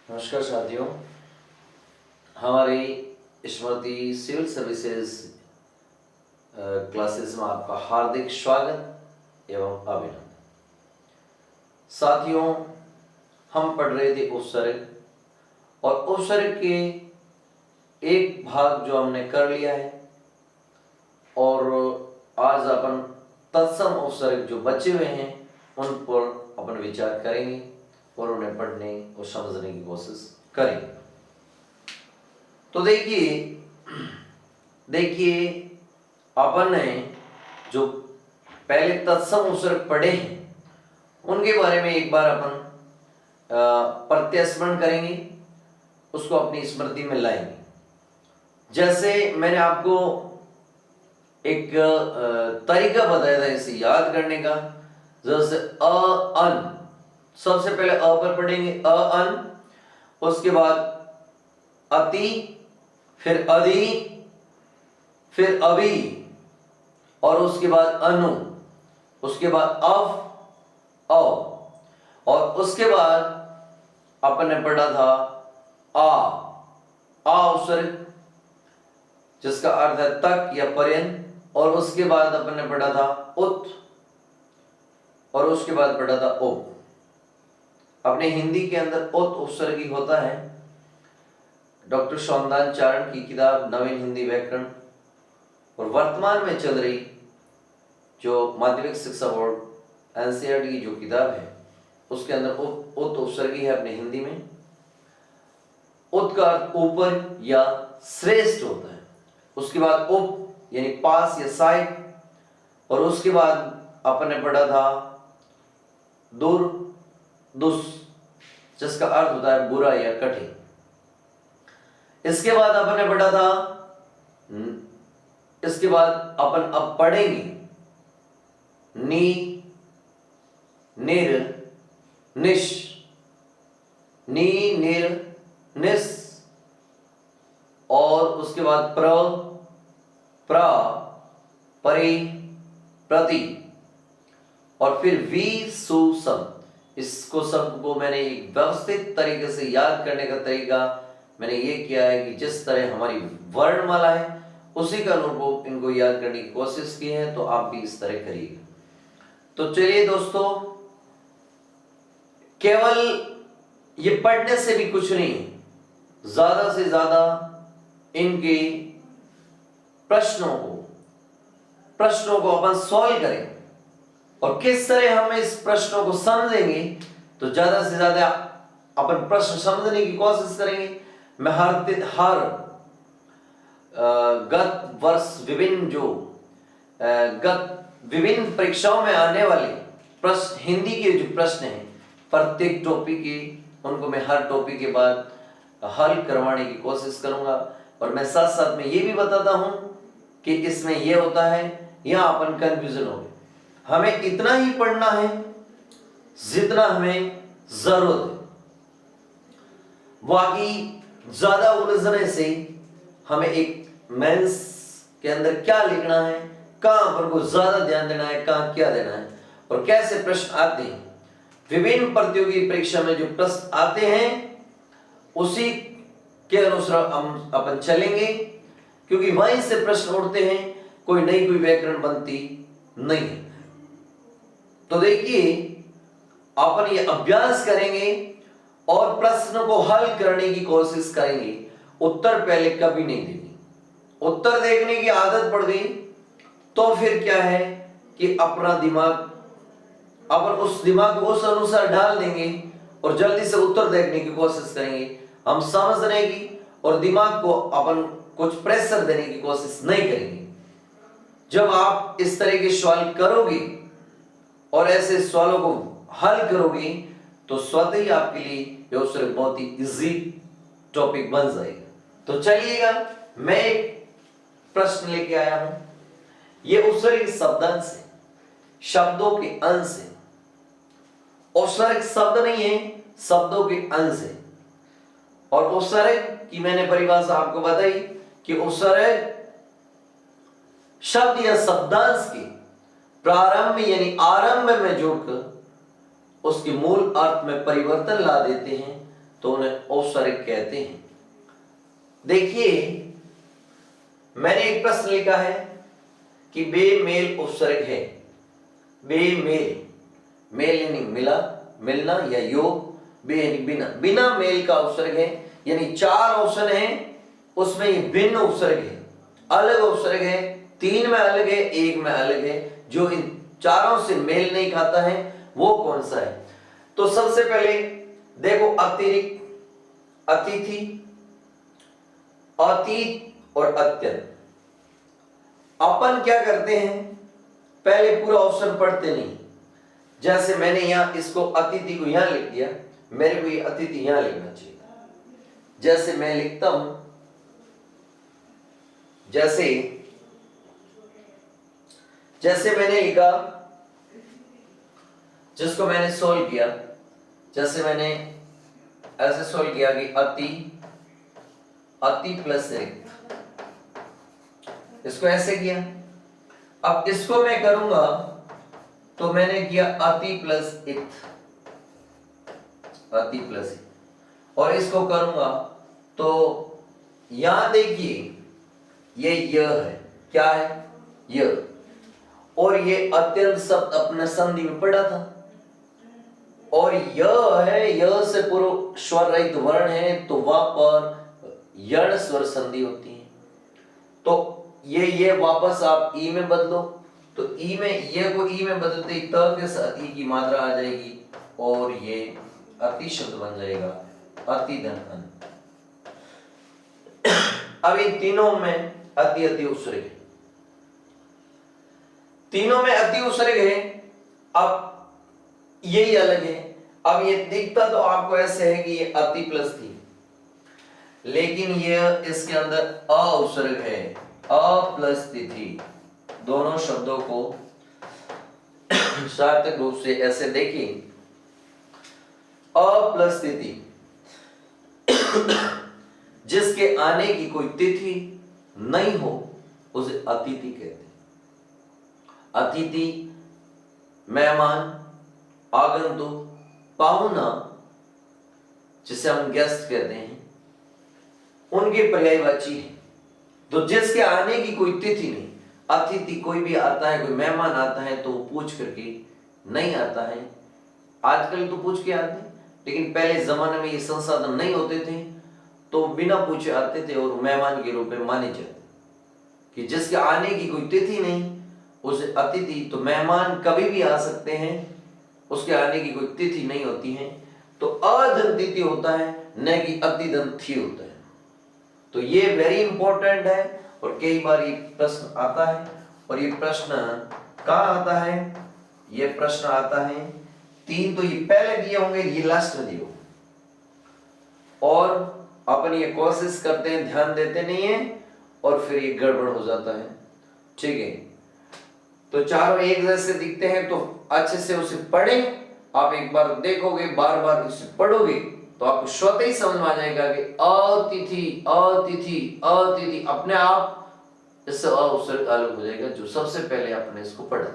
नमस्कार साथियों, हमारी स्मृति सिविल सर्विसेज क्लासेस में आपका हार्दिक स्वागत एवं अभिनंदन। साथियों, हम पढ़ रहे थे उपसर्ग और उपसर्ग के एक भाग जो हमने कर लिया है और आज अपन तत्सम उपसर्ग जो बचे हुए हैं उन पर अपन विचार करेंगे और उन्हें पढ़ने और समझने की कोशिश करेंगे। तो देखिए अपन ने जो पहले तत्सम उपसर्ग पढ़े हैं उनके बारे में एक बार अपन प्रत्यस्मरण करेंगे, उसको अपनी स्मृति में लाएंगे। जैसे मैंने आपको एक तरीका बताया था इसे याद करने का, जैसे अ अन, सबसे पहले अ पर पढ़ेंगे अ अन, उसके बाद अति, फिर अधि, फिर अभी और उसके बाद अनु, उसके बाद अव औ और उसके बाद अपन ने पढ़ा था आ उपसर्ग जिसका अर्थ है तक या पर्यंत, और उसके बाद अपन ने पढ़ा था उत और उसके बाद पढ़ा था उप। अपने हिंदी के अंदर उत उपसर्ग ही होता है। डॉक्टर सौंदान चारण की किताब नवीन हिंदी व्याकरण और वर्तमान में चल रही जो माध्यमिक शिक्षा बोर्ड एनसीईआरटी की जो किताब है उसके अंदर उत उपसर्ग ही है अपने हिंदी में। उत का अर्थ ऊपर या श्रेष्ठ होता है, उसके बाद उप यानी पास या साइड, और उसके बाद अपन ने पढ़ा था दूर दुस जिसका अर्थ होता है बुरा या कठिन। इसके बाद अपन ने पढ़ा था, इसके बाद अपन अब पढ़ेंगे नी निर निश, नी निर निस, और उसके बाद प्र प्र परि प्रति, और फिर वी सु शब्द। इसको शब्द को मैंने एक व्यवस्थित तरीके से याद करने का तरीका मैंने ये किया है कि जिस तरह हमारी वर्णमाला है उसी का अनुरूप इनको याद करने की कोशिश की है, तो आप भी इस तरह करिएगा। तो चलिए दोस्तों, केवल ये पढ़ने से भी कुछ नहीं, ज्यादा से ज्यादा इनके प्रश्नों को अपन सॉल्व करें, और किस तरह हम इस प्रश्नों को समझेंगे तो ज्यादा से ज्यादा अपन प्रश्न समझने की कोशिश करेंगे। मैं हर गत वर्ष विभिन्न परीक्षाओं में आने वाले प्रश्न, हिंदी के जो प्रश्न हैं प्रत्येक टॉपिक के, उनको मैं हर टॉपिक के बाद हल करवाने की कोशिश करूंगा। और मैं साथ साथ में ये भी बताता हूं कि इसमें ये होता है, यहां अपन कंफ्यूजन हो गए। हमें इतना ही पढ़ना है जितना हमें जरूरत है, बाकी ज्यादा उलझने से हमें एक मेंस के अंदर क्या लिखना है, कहां पर को ज्यादा ध्यान देना है, कहां क्या देना है और कैसे प्रश्न आते हैं। विभिन्न प्रतियोगी परीक्षा में जो प्रश्न आते हैं उसी के अनुसार हम अपन चलेंगे, क्योंकि वहीं से प्रश्न उठते हैं, कोई व्याकरण बनती नहीं है। तो देखिए, अपन ये अभ्यास करेंगे और प्रश्न को हल करने की कोशिश करेंगे। उत्तर पहले कभी नहीं देंगे। उत्तर देखने की आदत पड़ गई तो फिर क्या है कि अपना दिमाग, अपन उस दिमाग को उस अनुसार डाल देंगे और जल्दी से उत्तर देखने की कोशिश करेंगे। हम समझने की और दिमाग को अपन कुछ प्रेशर देने की कोशिश नहीं करेंगे। जब आप इस तरह के सवाल करोगे और ऐसे सवालों को हल करोगे तो स्वतः ही आपके लिए यह उपसर्ग बहुत ही इजी टॉपिक बन जाएगा। तो चलिएगा, मैं एक प्रश्न लेके आया हूं। यह उपसर्ग शब्दांश है, शब्दों के अंश है। उपसर्ग शब्द नहीं है, शब्दों के अंश है। और उपसर्ग की मैंने परिभाषा आपको बताई कि उपसर्ग शब्द या शब्दांश के प्रारंभ यानी आरंभ में जोड़कर उसके मूल अर्थ में परिवर्तन ला देते हैं, तो उन्हें औपचारिक कहते हैं। देखिए, मैंने एक प्रश्न लिखा है कि बेमेल उपसर्ग है। बेमेल, मेल यानी मिला, मिलना या योग, बे यानी बिना, बिना मेल का उपसर्ग है। यानी 4 ऑप्शन है, उसमें ये भिन्न उपसर्ग है, अलग उपसर्ग है। 3 में अलग है, 1 में अलग है। जो इन चारों से मेल नहीं खाता है वो कौन सा है? तो सबसे पहले देखो, अतिरिक्त, अतिथि, अतीत और अत्यंत। अपन क्या करते हैं, पहले पूरा ऑप्शन पढ़ते नहीं। जैसे मैंने यहां इसको अतिथि को यहां लिख दिया, मेरे को ये अतिथि यहां लिखना चाहिए। जैसे मैं लिखता हूं, जैसे मैंने लिखा, जिसको मैंने सोल्व किया, जैसे मैंने ऐसे सोल्व किया कि अति प्लस रिक्त, इसको ऐसे किया। अब इसको मैं करूंगा तो मैंने किया अति प्लस इत, अति प्लस इत, और इसको करूंगा तो यहां देखिए ये य है, क्या है, य, और ये अत्यंत शब्द अपने संधि में पड़ा था, और य है, य से पूर्व स्वर रहित वर्ण है, तो वहां पर यण स्वर संधि होती है। तो ये वापस आप ई में बदलो, तो ई में, ये को ई में बदलते ही त के साथ ई की मात्रा आ जाएगी और ये अति शब्द बन जाएगा, अति धन अन। अब इन तीनों में अति अति उपसर्ग है, तीनों में अति उपसर्ग है। अब यही अलग है। अब ये दिखता तो आपको ऐसे है कि ये अति प्लस थी, लेकिन ये इसके अंदर अ उपसर्ग है, अ प्लस तिथि। दोनों शब्दों को सार्थक रूप से ऐसे देखिए, अ प्लस तिथि, जिसके आने की कोई तिथि नहीं हो उसे अतिथि कहते हैं। अतिथि मेहमान, आगंतुक, पाहुना, जिसे हम गेस्ट कहते हैं, उनके पर्यायवाची है। तो जिसके आने की कोई तिथि नहीं, अतिथि कोई भी आता है, कोई मेहमान आता है तो पूछ करके नहीं आता है। आजकल तो पूछ के आते हैं, लेकिन पहले जमाने में ये संसाधन नहीं होते थे, तो बिना पूछे आते थे और मेहमान के रूप में माने जाते। कि जिसके आने की कोई तिथि नहीं उसे अतिथि। तो मेहमान कभी भी आ सकते हैं, उसके आने की कोई तिथि नहीं होती है, तो अधन तिथि होता है, न कि अतिदन थी होता है। तो ये वेरी इंपॉर्टेंट है और कई बार ये प्रश्न आता है। और ये प्रश्न कहाँ आता है? ये प्रश्न आता है 3 तो ये पहले दिए होंगे, ये लास्ट में दिए होंगे, और अपन ये कोशिश करते हैं, ध्यान देते नहीं है और फिर ये गड़बड़ हो जाता है। ठीक है, तो चारों एक जैसे दिखते हैं तो अच्छे से उसे पढ़ें। आप एक बार देखोगे, बार बार उसे पढ़ोगे तो आपको स्वतः ही समझ में आ जाएगा कि अतिथि अतिथि अतिथि, अपने आप इससे अ उपसर्ग अलग हो जाएगा, जो सबसे पहले आपने इसको पढ़ा।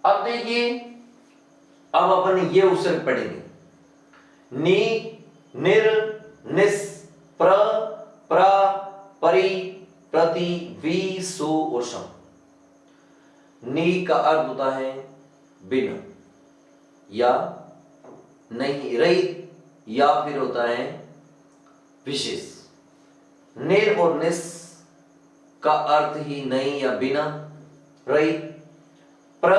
अब देखिए, अब अपन ये उपसर्ग पढ़ेंगे, नि, निर, निस, प्र, प्रा, परि, प्रति, वि, सु और सम। नि का अर्थ होता है बिना या नहीं, रहित, या फिर होता है विशेष। निर और निस का अर्थ ही नहीं या बिना, रहित। प्र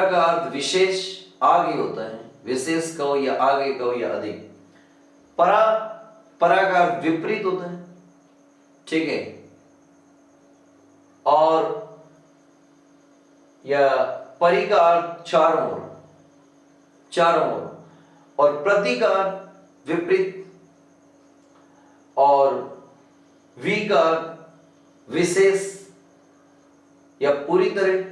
का अर्थ विशेष, आगे होता है, विशेष कहो या आगे कहो या अधिक। परा का अर्थ विपरीत होता है। ठीक है, और या परि का अर्थ चारों ओर, और प्रति का अर्थ विपरीत, और वि का अर्थ विशेष या पूरी तरह,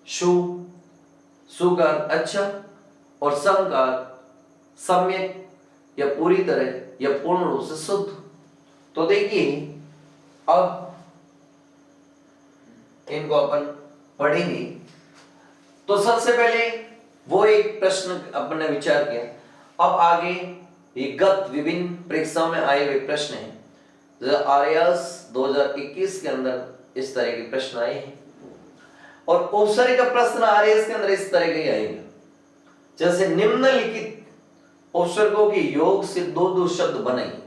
सु का अर्थ अच्छा, और सम का अर्थ सम्यक या पूरी तरह या पूर्ण रूप से शुद्ध। तो देखिए, अब इनको अपन पढ़ेंगे। तो सबसे पहले वो एक प्रश्न अपन ने विचार किया। अब आगे ये गत विभिन्न परीक्षाओं में आए हुए प्रश्न हैं। आरएएस 2021 के अंदर इस तरह के प्रश्न आए हैं और औपचारिक का प्रश्न आरएएस के अंदर इस तरह के आएंगे। जैसे निम्नलिखित उपसर्गों के योग से दो दो शब्द बनाइए।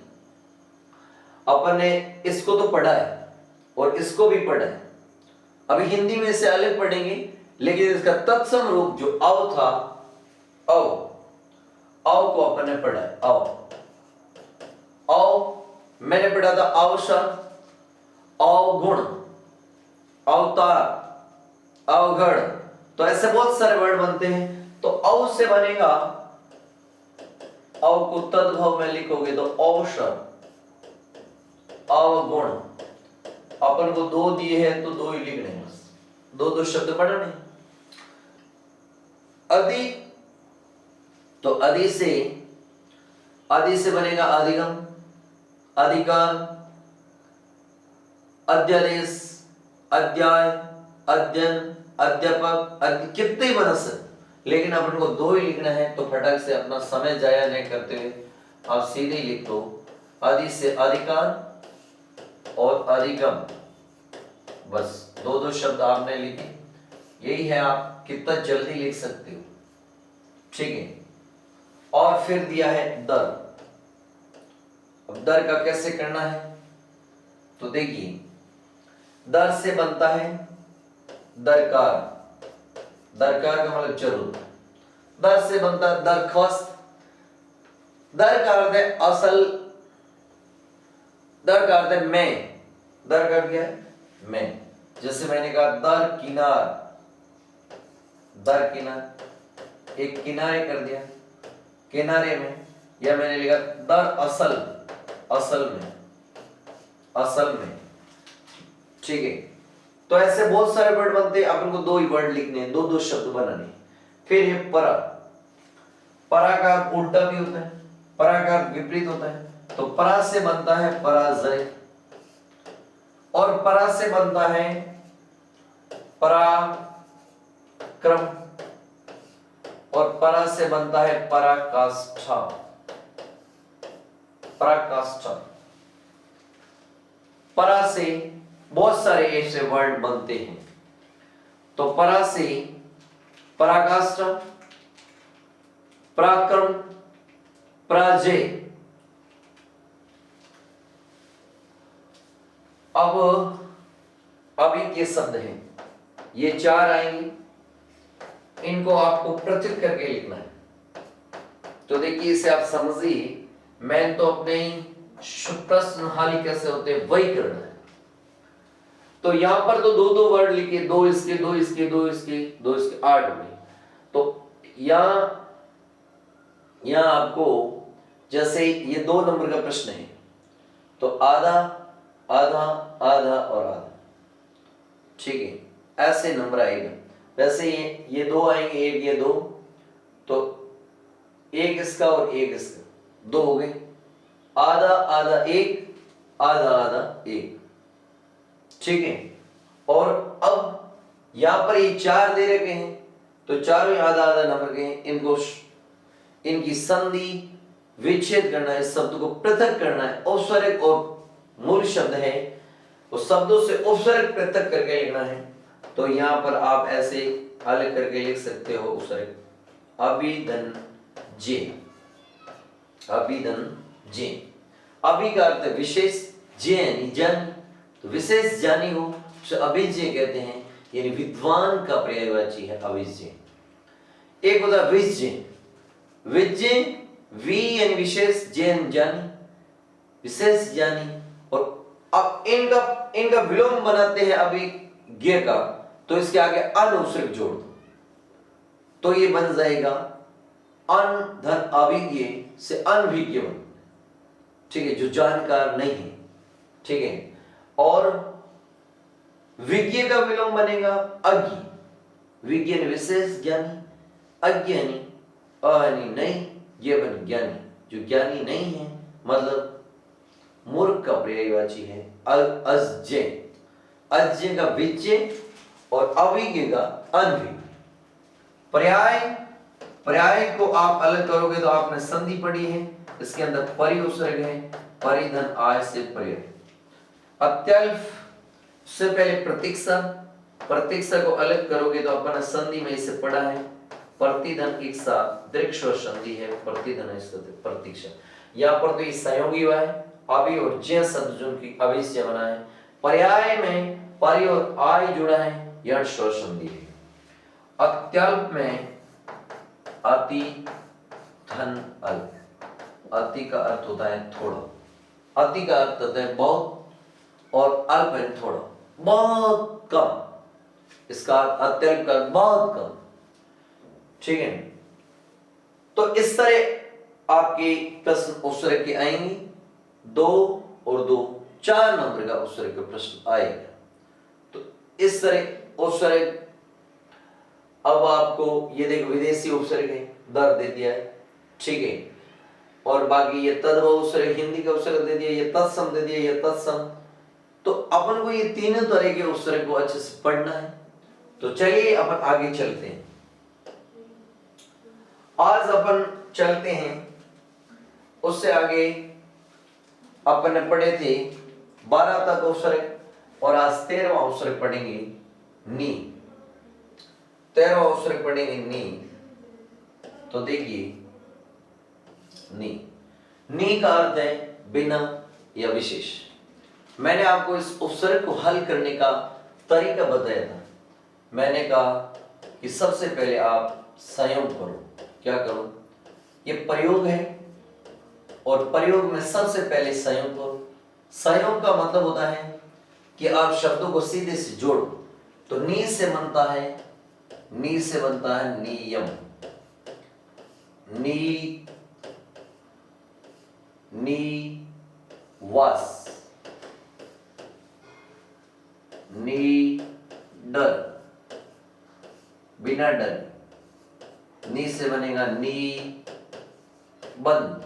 अपन ने इसको तो पढ़ा है और इसको भी पढ़ा है, अभी हिंदी में इसे अलग पढ़ेंगे, लेकिन इसका तत्सम रूप जो अव था, अव को अपन ने पढ़ा है। अव मैंने पढ़ा था अवसर, अवगुण, अवतार, अवगढ़, तो ऐसे बहुत सारे वर्ड बनते हैं। तो अव से बनेगा, अव को तद्भव में लिखोगे तो अवसर, अवगुण। अपन को दो दिए हैं तो दो ही लिखने हैं, बस दो दो शब्द पढ़ने। अधि, तो अधि से बनेगा अधिगम, अधिकार, अध्यादेश, अध्याय, अध्ययन, अध्यापक, कितने ही बन सकते, लेकिन अपन को दो ही लिखना है। तो फटाक से अपना समय जाया नहीं करते हुए आप सीधे लिख दो, अधि से अधिकार और अधिगम, बस दो दो शब्द आपने लिखे। यही है, आप कितना जल्दी लिख सकते हो, ठीक है। और फिर दिया है दर। अब दर का कैसे करना है, तो देखिए, दर से बनता है दरकार, दरकार का मतलब जरूर। दर से बनता है दरख्वास्त, दर का अर्थ है असल, दर का अर्थ है मैं, दर का क्या है मैं। जैसे मैंने कहा दर किनार, दर किनार, एक किनारे कर दिया किनारे में, या मैंने लिखा दर असल, असल में, असल में, ठीक है। तो ऐसे बहुत सारे वर्ड बनते हैं, अपन को दो ही वर्ड लिखने हैं, दो दो शब्द बनाने। फिर है परा, परा का उल्टा भी होता है, परा का विपरीत होता है। तो परा से बनता है पराजय, और परा से बनता है पराक्रम, और परा से बनता है पराकाष्ठा, पराकाष्ठा। परा से बहुत सारे ऐसे वर्ड बनते हैं। तो परा से पराकाष्ठा, पराक्रम, पराजय। अब अभी के शब्द हैं, ये चार आएंगे, इनको आपको पृथक करके लिखना है। तो देखिए, इसे आप समझिए, मैं तो अपने ही प्रश्न हाली कैसे होते हैं वही करना है। तो यहां पर तो दो दो वर्ड लिखे, दो इसके, दो इसके, दो इसके, दो इसके, 8 में। तो यहां आपको, जैसे ये 2 नंबर का प्रश्न है, तो आधा, आधा, आधा और आधा, ठीक है, ऐसे नंबर आएगा। वैसे ये 2 आएंगे, एक ये 2, तो एक इसका और एक इसका, 2 हो गए। आधा आधा एक, आधा आधा एक, ठीक है। और अब यहां पर ये 4 दे रखे हैं, तो चारों आधा आधा नंबर के हैं, इनको इनकी संधि विच्छेद करना है, शब्द को पृथक करना है। औपचारिक और मूल शब्द है, उस शब्दों से औपचारिक पृथक करके लिखना है। तो यहां पर आप ऐसे अलग करके लिख सकते हो औपचारिक, अभिधन जे, अभिधन जे। अभि का अर्थ विशेष, जे यानी ज्ञानी, तो विशेष ज्ञानी हो तो अभिज्ञ कहते हैं, यानी विद्वान का पर्यायवाची है अभिज्ञ। एक होता है विज्ञ, विज्ञ वी यानी विशेष, जैन ज्ञानी, विशेष ज्ञानी। और अब इनका विलोम बनाते हैं अभिज्ञ का, तो इसके आगे अन उपसर्ग जोड़ दो, तो ये बन जाएगा अन धन अभिज्ञ से अनभिज्ञ बन, ठीक है, जो जानकार नहीं है, ठीक है। और विज्ञ का विलोम बनेगा अज्ञ, विज्ञ विशेष ज्ञानी, अज्ञ यानी नहीं, ये बन ज्ञानी, जो ज्ञानी नहीं है, मतलब मूर्ख का पर्यायवाची है अज्ञ, अज्ञ का विज्ञ और अभिज्ञ का अनभिज्ञ। पर्याय पर्याय को आप अलग करोगे तो आपने संधि पढ़ी है, इसके अंदर परि उपसर्ग है, परिधन आय से पर्याय। अत्यल्प से पहले प्रतीक्षा, प्रतीक्षा को अलग करोगे तो अपन संधि में इसे पढ़ा है, प्रतिधन एक साथ दीर्घ स्वर संधि है, प्रतिधन प्रतीक्षा। यहाँ पर तो ये सहयोगी हुआ है, अभी और ज्य शब्द जो की अभी से बना है। पर्याय में परि और आय जुड़ा है, यह स्वर संधि है। अत्यल्प में अति धन अल्प, अति का अर्थ होता है थोड़ा, अति का अर्थ होता है बहुत, और अल्प है थोड़ा, बहुत कम, इसका अत्यल्प का बहुत कम। ठीक है, तो इस तरह आपके प्रश्न उपसर्ग के आएंगे, 2 और 2 4 नंबर का उपसर्ग का प्रश्न आएगा। तो इस तरह उपसर्ग, अब आपको ये देखो विदेशी उपसर्ग है, दर दे दिया है, ठीक है, और बाकी ये तद्भव उपसर्ग, हिंदी का उपसर्ग दे दिया, ये तत्सम दे दिया, ये तत्सम। तो अपन को ये तीनों तरह के उपसर्ग को अच्छे से पढ़ना है। तो चलिए अपन आगे चलते हैं। आज अपन चलते हैं, उससे आगे अपन ने पढ़े थे 12 तक उपसर्ग, और आज 13वां उपसर्ग पढ़ेंगे नी, 13वां उपसर्ग पढ़ेंगे नी। तो देखिए नी, नी का अर्थ है बिना या विशेष। मैंने आपको इस उपसर्ग को हल करने का तरीका बताया था। मैंने कहा कि सबसे पहले आप संयोग करो। क्या करो? ये प्रयोग है, और प्रयोग में सबसे पहले संयोग करो। संयोग का मतलब होता है कि आप शब्दों को सीधे से जोड़ो। तो नी से बनता है, नी से बनता है नियम, नी, नी वास, नी डर, बिना डर। नी से बनेगा नी बंद,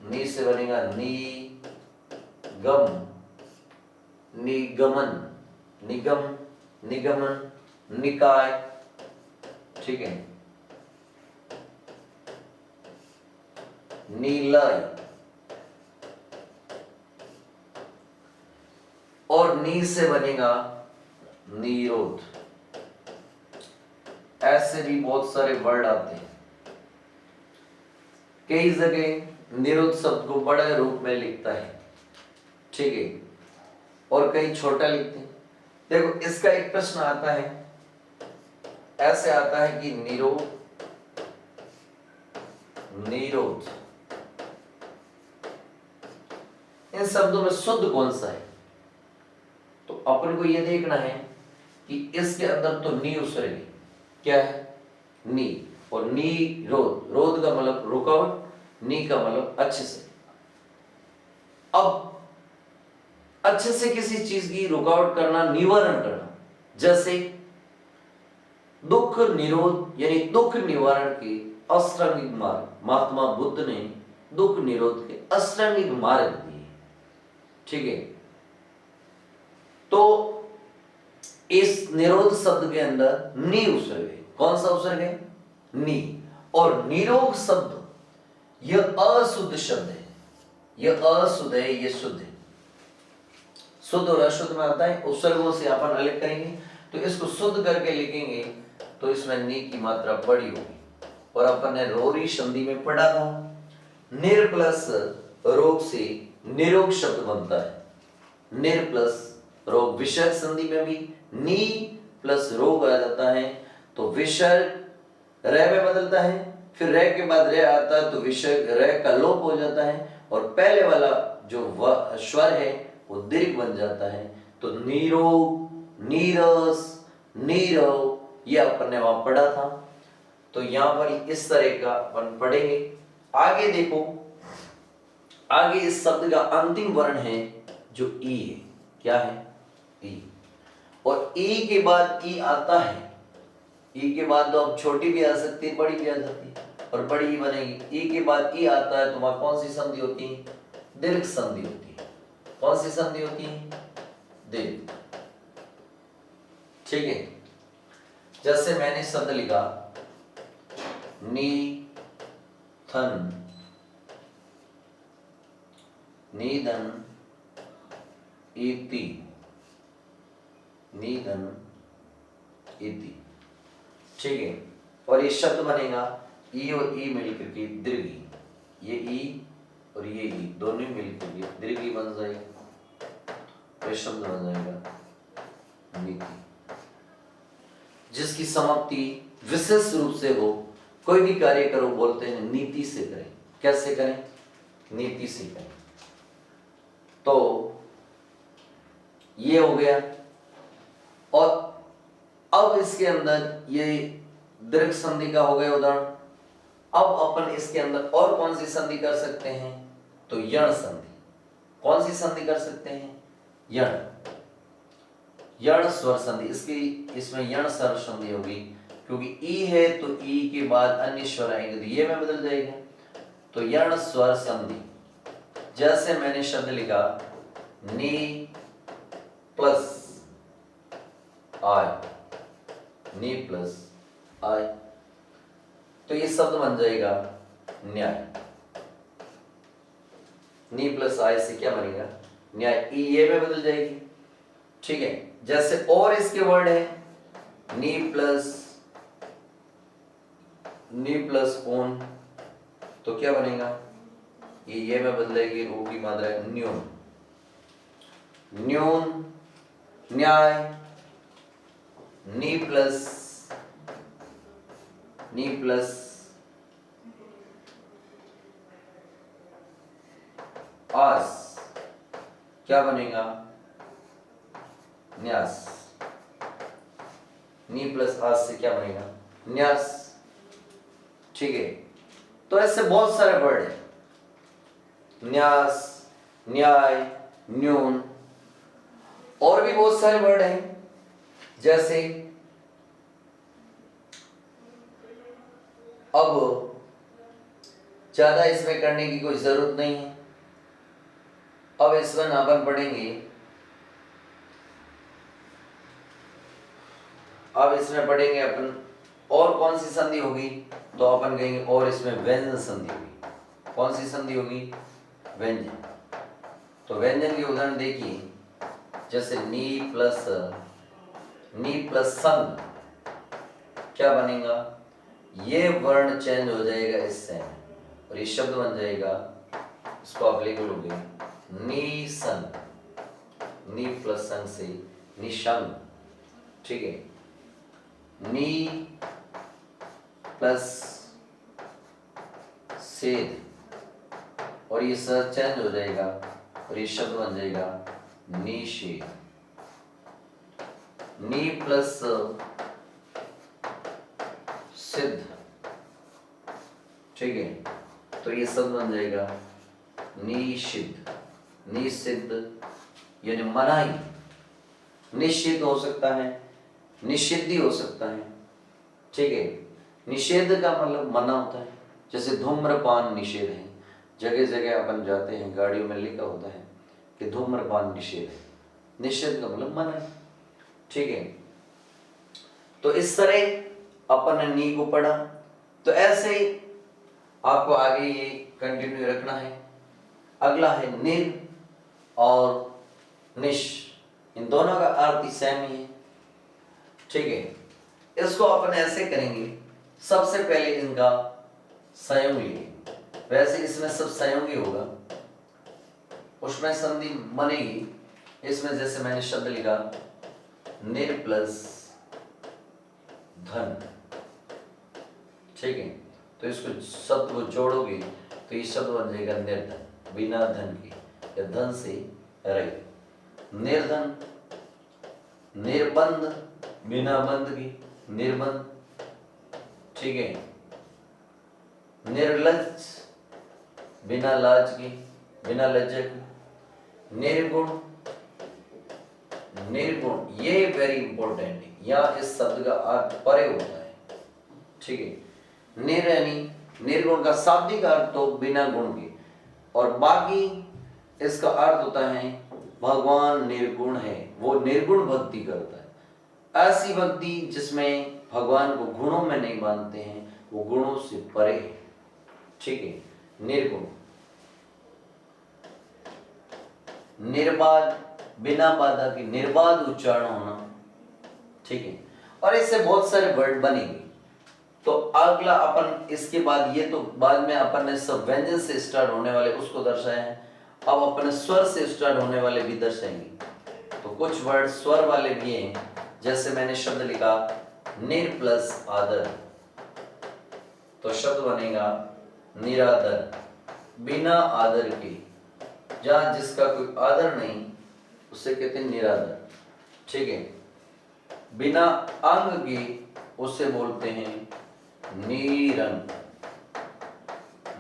नी से बनेगा नी गम, निगमन, निगम, निगमन, निकाय। ठीक है, नीलय, और नी से बनेगा निरोध। ऐसे भी बहुत सारे वर्ड आते हैं। कई जगह निरोध शब्द को बड़े रूप में लिखता है, ठीक है, और कई छोटा लिखते हैं। देखो इसका एक प्रश्न आता है, ऐसे आता है कि निरोध, निरोध, इन शब्दों में शुद्ध कौन सा है? तो अपन को यह देखना है कि इसके अंदर तो नी उपसर्ग है। क्या है? नी, और नी रोध, रोध का मतलब रुकावट, नी का मतलब अच्छे से। अब अच्छे से किसी चीज की रुकावट करना, निवारण करना, जैसे दुख निरोध यानी दुख निवारण के अष्टांगिक मार्ग, महात्मा बुद्ध ने दुख निरोध के अष्टांगिक मार्ग दिए। ठीक है, तो इस निरोध शब्द के अंदर नी उपसर्ग है। कौन सा उपसर्ग है? नी। और निरोध शब्द यह अशुद्ध शब्द है, यह अशुद्ध है, यह शुद्ध है। शुद्ध और अशुद्ध में आता है, उपसर्गों से अपन अलग करेंगे। तो इसको शुद्ध करके लिखेंगे तो इसमें नी की मात्रा बड़ी होगी। और अपन ने रोरी संधि में पढ़ा था, निर प्लस रोग से निरोग शब्द बनता है। निर प्लस रोग, विसर्ग संधि में भी नी प्लस रोग आ जाता है, तो विसर्ग रे में बदलता है, फिर रे के बाद रे आता है तो विसर्ग रे का लोप हो जाता है, और पहले वाला जो स्वर है वो दीर्घ बन जाता है। तो नीरोग, नीरस, नीरव, ये अपन ने वहां पढ़ा था। तो यहां पर इस तरह का अपन पढ़ेंगे। आगे देखो, आगे इस शब्द का अंतिम वर्ण है जो ई है। क्या है? ई। और ई के बाद ई आता है, ई के बाद तो अब छोटी भी आ सकती है, बड़ी भी आ जाती है, और बड़ी ही बनेगी। ई के बाद ई आता है तो वहां कौन सी संधि होती है? दीर्घ संधि होती है। कौन सी संधि होती है? दीर्घ। ठीक है, जैसे मैंने शब्द लिखा निधन, निधन इति, निधन इति। ठीक है, और ये शब्द बनेगा ई और ई मिलकर के दीर्घी, ये ई और ये ई दोनों मिलकर के दीर्घी बन जाएगा, तो शब्द बन जाएगा नीति, जिसकी समाप्ति विशेष रूप से हो। कोई भी कार्य करो बोलते हैं नीति से करें। कैसे करें? नीति से करें। तो ये हो गया। और अब इसके अंदर ये दीर्घ संधि का हो गया उदाहरण। अब अपन इसके अंदर और कौन सी संधि कर सकते हैं? तो यण संधि। कौन सी संधि कर सकते हैं? यण, यण स्वर संधि। इसमें यण स्वर संधि होगी, क्योंकि ई है तो ई के बाद अन्य स्वर आएंगे तो ये में बदल जाएगा, तो यण स्वर संधि। जैसे मैंने शब्द लिखा नी प्लस आई, नी प्लस आई, तो ये शब्द बन जाएगा न्याय। नी प्लस आई से क्या बनेगा? न्याय। ई ये में बदल जाएगी। ठीक है, जैसे और इसके वर्ड है नी प्लस ओन, तो क्या बनेगा? ये में बदलेगी, रू की मात्रा है न्यून, न्यून न्याय। नी प्लस आस क्या बनेगा? न्यास। नी प्लस आस से क्या बनेगा? न्यास। ठीक है, तो ऐसे बहुत सारे वर्ड हैं, न्यास, न्याय, न्यून, और भी बहुत सारे वर्ड हैं। जैसे अब ज्यादा इसमें करने की कोई जरूरत नहीं है। अब इसमें अपन पढ़ेंगे, अब इसमें पढ़ेंगे अपन और कौन सी संधि होगी, तो अपन कहेंगे और इसमें व्यंजन संधि होगी। कौन सी संधि होगी? व्यंजन। तो व्यंजन के उदाहरण देखिए, जैसे नी प्लस सन क्या बनेगा? ये वर्ण चेंज हो जाएगा इससे और ये शब्द बन जाएगा, इसको आप लिख लोगे निशन, नी प्लस सन से निशन। ठीक है, नी प्लस सेद और ये सर चेंज हो जाएगा और ये शब्द बन जाएगा निषेध। नी प्लस सिद्ध। ठीक है, तो ये शब्द बन जाएगा निषिद्ध। निषिद्ध यानी मनाही। निषिद्ध हो सकता है, निषिद्धि हो सकता है। ठीक है, निषेध का मतलब मना होता है। जैसे धूम्रपान निषेध है, जगह जगह अपन जाते हैं गाड़ियों में लिखा होता है कि धूम्रपान निषेध है। निषेध का मतलब मना है। ठीक है, तो इस तरह अपन ने नी को पढ़ा। तो ऐसे ही आपको आगे ये कंटिन्यू रखना है। अगला है निर और निश, इन दोनों का अर्थ ही सेम ही है। ठीक है, इसको अपन ऐसे करेंगे, सबसे पहले इनका संयोग लेंगे। वैसे इसमें सब संयोग ही होगा, उसमें संधि बनेगी। इसमें जैसे मैंने शब्द लिखा निर प्लस धन। ठीक है, तो इसको शब्द को जोड़ोगे तो ये शब्द बन जाएगा निर्धन, बिना धन के या धन से रहित। निर्धन, निर्बंध, बिना बंध की, निर्बंध। ठीक है, निर्लज, बिना लाज की, बिना लज्जा की। निर्गुण, निर्गुण ये वेरी इंपॉर्टेंट है, यहाँ इस शब्द का अर्थ परे होता है। ठीक है, निर यानी निर्गुण का शाब्दिक अर्थ तो बिना गुण के, और बाकी इसका अर्थ होता है भगवान निर्गुण है, वो निर्गुण भक्ति करता है। ऐसी भक्ति जिसमें भगवान को गुणों में नहीं मानते हैं, वो गुणों से परे है, ठीक है। निर्गुण, निर्बाध, बिना बाधा के निर्बाध उच्चारण होना, ठीक है। और इससे बहुत सारे वर्ड बनेंगे। तो अगला अपन इसके बाद, ये तो बाद में अपन ने सब व्यंजन से स्टार्ट होने वाले उसको दर्शाए हैं, अब अपन स्वर से स्टार्ट होने वाले भी दर्शाएंगे। तो कुछ वर्ड स्वर वाले भी हैं, जैसे मैंने शब्द लिखा निर प्लस आदर, तो शब्द बनेगा निरादर, बिना आदर के, जहां जिसका कोई आदर नहीं उसे कहते हैं निरादर, ठीक है। बिना अंग के उसे बोलते हैं निरंग,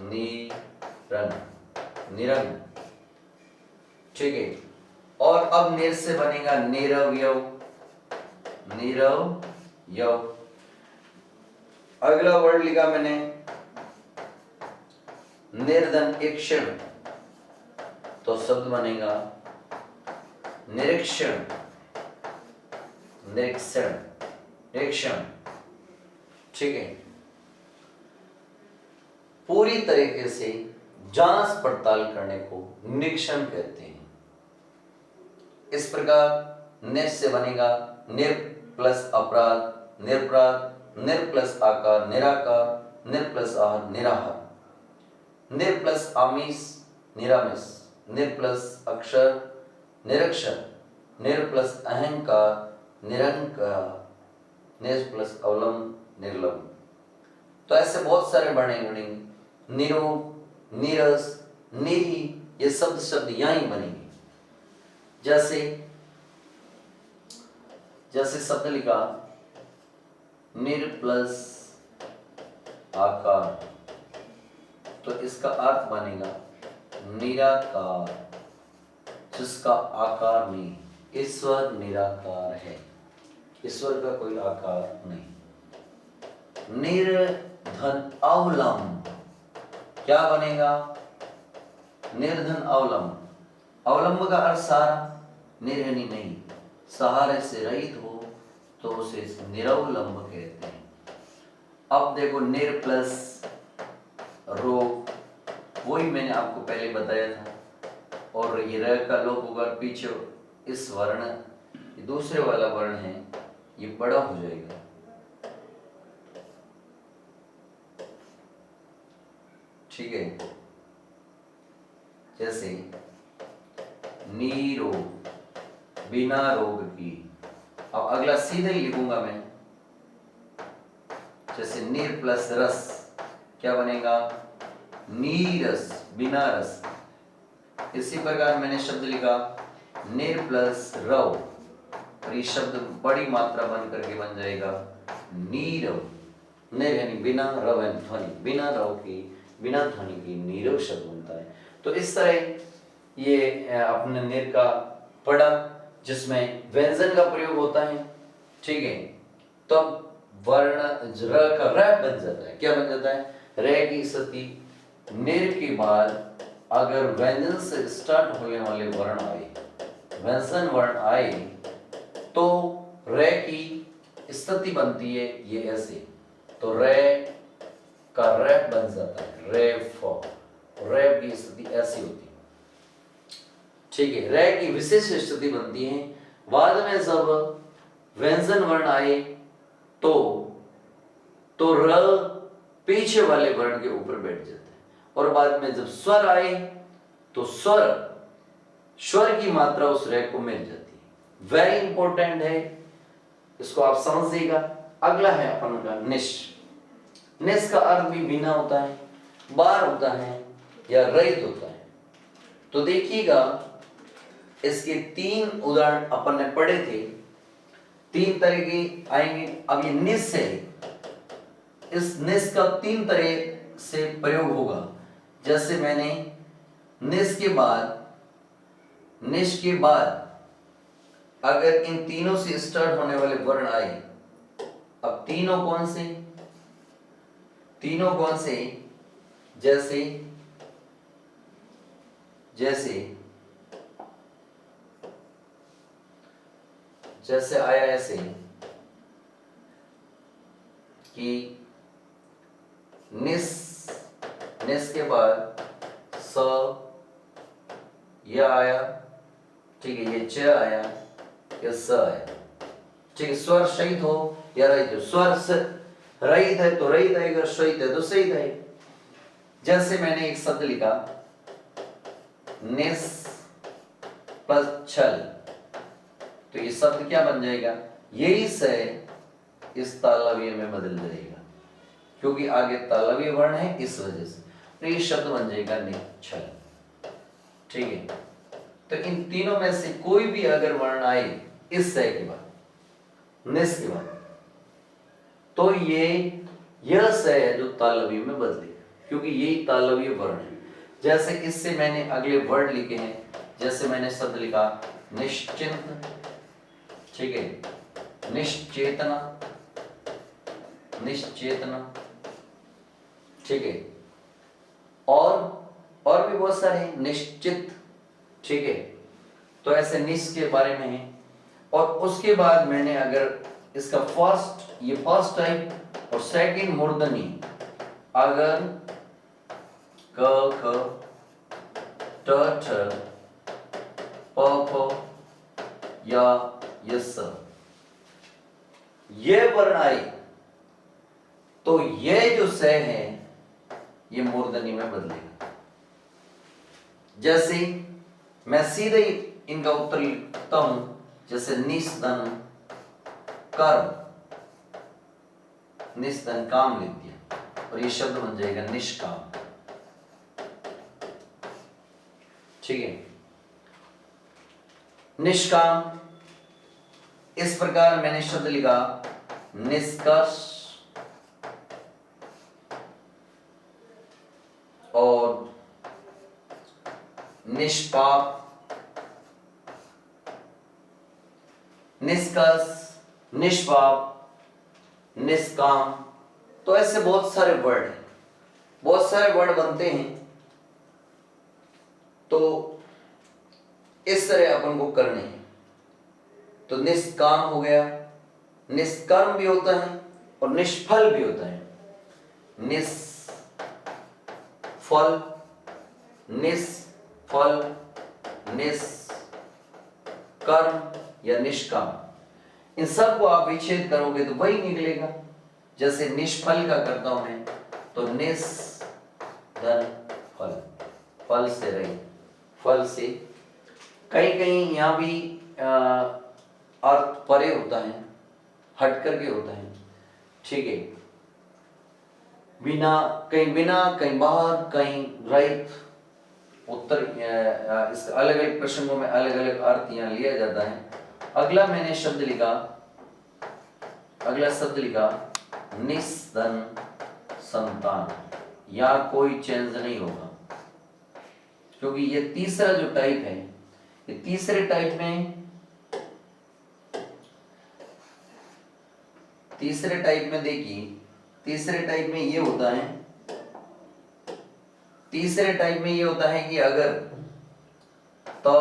निरंग, निरंग, ठीक है। और अब निर से बनेगा निरवयव, निरवयव। अगला वर्ड लिखा मैंने निर्धन इक्षण, तो शब्द बनेगा निरीक्षण, निरीक्षण, निरीक्षण, ठीक है। पूरी तरीके से जांच पड़ताल करने को निरीक्षण कहते हैं। इस प्रकार निर से बनेगा निर प्लस अपराध, निरपराध, निर प्लस आकार, निराकार, निर प्लस आहार, निराहार, निर प्लस आमिष, निरामिष, निर प्लस अक्षर, निरक्षर, निर प्लस अहंकार, निरंकार, निर प्लस अवलंब, निर्लंब। तो ऐसे बहुत सारे बनेंगे। निरोग, नीरस, निरी, ये शब्द यहां ही बनेंगे। जैसे शब्द लिखा निर प्लस आकार, तो इसका अर्थ बनेगा निराकार, जिसका आकार नहीं। ईश्वर निराकार है, ईश्वर का कोई आकार नहीं। निर्धन अवलंब, क्या बनेगा? निर्धन अवलंब। अवलंब का अर्थ सहारा, निर्हनी नहीं, सहारे से रहित हो तो उसे निरवलंब कहते हैं। अब देखो निर प्लस रोग, वही मैंने आपको पहले बताया था। और ये र का लोप होगा पीछे, इस वर्ण, ये दूसरे वाला वर्ण है, ये बड़ा हो जाएगा, ठीक है। जैसे नीरोग, बिना रोग की। अब अगला सीधा ही लिखूंगा मैं, जैसे नीर प्लस रस, क्या बनेगा? नीरस, बिना रस। इसी प्रकार मैंने शब्द लिखा निर प्लस रव, और ये शब्द बड़ी मात्रा बन करके बन जाएगा नीरव। निर यानी बिना, रव यानी ध्वनि, बिना रव की, बिना ध्वनि की नीरव शब्द बनता है। तो इस तरह ये अपने निर का पढ़ा, जिसमें व्यंजन का प्रयोग होता है, ठीक है। तब वर्ण र का र बन जाता है। क्या बन जाता है? र की स्थिति निर के बाद अगर व्यंजन से स्टार्ट होने वाले वर्ण आए, व्यंजन वर्ण आए, तो र की स्थिति बनती है ये ऐसे, तो र का र बन जाता है रेफ, रेफ की स्थिति ऐसी होती है, ठीक है। र की विशेष स्थिति बनती है बाद में जब व्यंजन वर्ण आए तो र पीछे वाले वर्ण के ऊपर बैठ जाता है, और बाद में जब स्वर आए तो स्वर की मात्रा उस र को मिल जाती है। वेरी इंपॉर्टेंट है, इसको आप समझिएगा। अगला है अपन का निश। निश का अर्थ भी बिना होता है, बार होता है, या रहित होता है। तो देखिएगा, इसके 3 उदाहरण अपन ने पढ़े थे, 3 तरह के आएंगे। अब ये निश है, इस निश का 3 तरह से प्रयोग होगा। जैसे मैंने निश के बाद अगर इन तीनों से स्टार्ट होने वाले वर्ण आए, अब तीनों कौन से? जैसे आया ऐसे कि निस, निस के बाद स, यह आया, ठीक है, ये च आया, ये स आया, ठीक है। स्वर शहीद हो या रहित हो, स्वर रहित है तो रहित आएगा, शहीद है तो शहीद आएगा। जैसे मैंने एक शब्द लिखा निस प्लस छल, तो ये शब्द क्या बन जाएगा, यही से इस तालव्य में बदल जाएगा, क्योंकि आगे तालव्य वर्ण है इस वजह से, तो ये शब्द बन जाएगा निश्चल, ठीक है। तो इन तीनों में से कोई भी अगर वर्ण आए इस से के बाद, निस के बाद, तो ये यह से है जो तालव्य में बदले, क्योंकि यही तालव्य वर्ण है। जैसे इससे मैंने अगले वर्ड लिखे हैं, जैसे मैंने शब्द लिखा निश्चिंत, ठीक है, निश्चेतना, निश्चेतना, ठीक है, और भी बहुत सारे हैं, निश्चित, ठीक है। तो ऐसे निश के बारे में है। और उसके बाद मैंने अगर इसका फर्स्ट, ये फर्स्ट टाइप और सेकंड मूर्धनी, अगर क ख ट ठ प फ या यस, ये वर्ण आए तो ये जो से है ये मूर्धनी में बदलेगा। जैसे मैं सीधे इनका उत्तर लिखता हूं, जैसे निस्दन कर्म, निस्दन काम लिख दिया, और ये शब्द बन जाएगा निष्काम, ठीक है, निष्काम। इस प्रकार मैंने शब्द लिखा निष्कर्ष और निष्पाप, निष्कर्ष, निष्पाप, निष्काम। तो ऐसे बहुत सारे वर्ड हैं, बहुत सारे वर्ड बनते हैं। तो इस तरह अपन को करने हैं। तो निष्काम हो गया, निष्कर्म भी होता है और निष्फल भी होता है। निष्फल, निष्फल, निष्कर्म या निष्काम, इन सब को आप विच्छेद करोगे तो वही निकलेगा। जैसे निष्फल का करता हूं मैं, तो निस धन फल, फल से रही, फल से, कहीं कहीं यहां भी अर्थ परे होता है, हट करके होता है, ठीक है, बिना, कहीं बाहर, कहीं रहित, उत्तर, इस अलग अलग प्रसंगों में अलग अलग अर्थ यहां लिया जाता है। अगला मैंने शब्द लिखा, अगला शब्द लिखा निस्धन संतान, यहां कोई चेंज नहीं होगा, क्योंकि ये तीसरा जो टाइप है, ये तीसरे टाइप में, तीसरे टाइप में देखिए, तीसरे टाइप में ये होता है, तीसरे टाइप में ये होता है कि अगर तो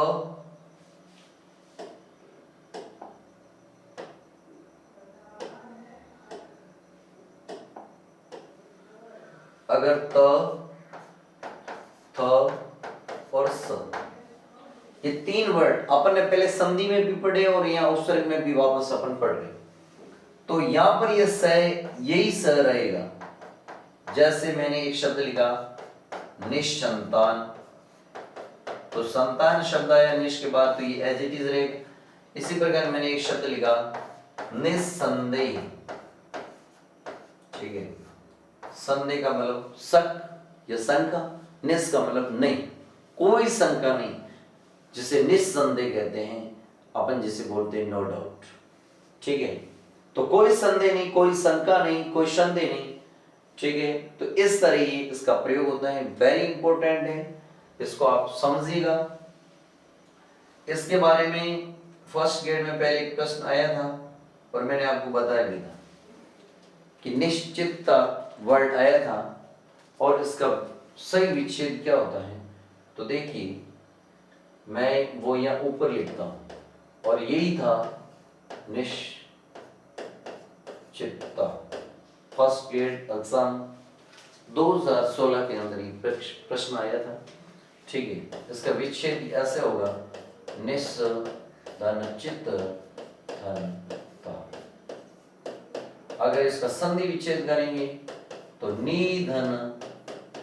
अगर त, थ और स, ये तीन वर्ड अपन ने पहले संधि में भी पढ़े और यहाँ उपसर्ग में भी वापस अपन पढ़ रहे, तो यहां पर ये स, यही स रहेगा। जैसे मैंने एक शब्द लिखा निश्संतान, तो संतान शब्द आया निश के बाद, तो ये एज इट इज रहेगा। इसी प्रकार मैंने एक शब्द लिखा निस्संदेह, ठीक है, संदेह का मतलब शक या शंका, निस का मतलब नहीं, कोई शंका नहीं, जिसे निस्संदेह कहते हैं अपन, जिसे बोलते हैं नो डाउट, ठीक है। तो कोई संदेह नहीं, कोई शंका नहीं, कोई संदेह नहीं, ठीक है। तो इस तरह इसका प्रयोग होता है, वेरी इंपॉर्टेंट है, इसको आप समझिएगा। इसके बारे में फर्स्ट ग्रेड में पहले एक प्रश्न आया था और मैंने आपको बताया भी था कि निश्चितता वर्ड आया था और इसका सही विच्छेद क्या होता है। तो देखिए, मैं वो यहाँ ऊपर लिखता हूं और यही था निश्चितता, फर्स्ट ग्रेड एग्जाम 2016 के अंदर ये प्रश्न आया था। ठीक है, इसका विच्छेद ऐसे होगा, निस धन चित धन ता। अगर इसका संधि विच्छेद करेंगे तो नी धन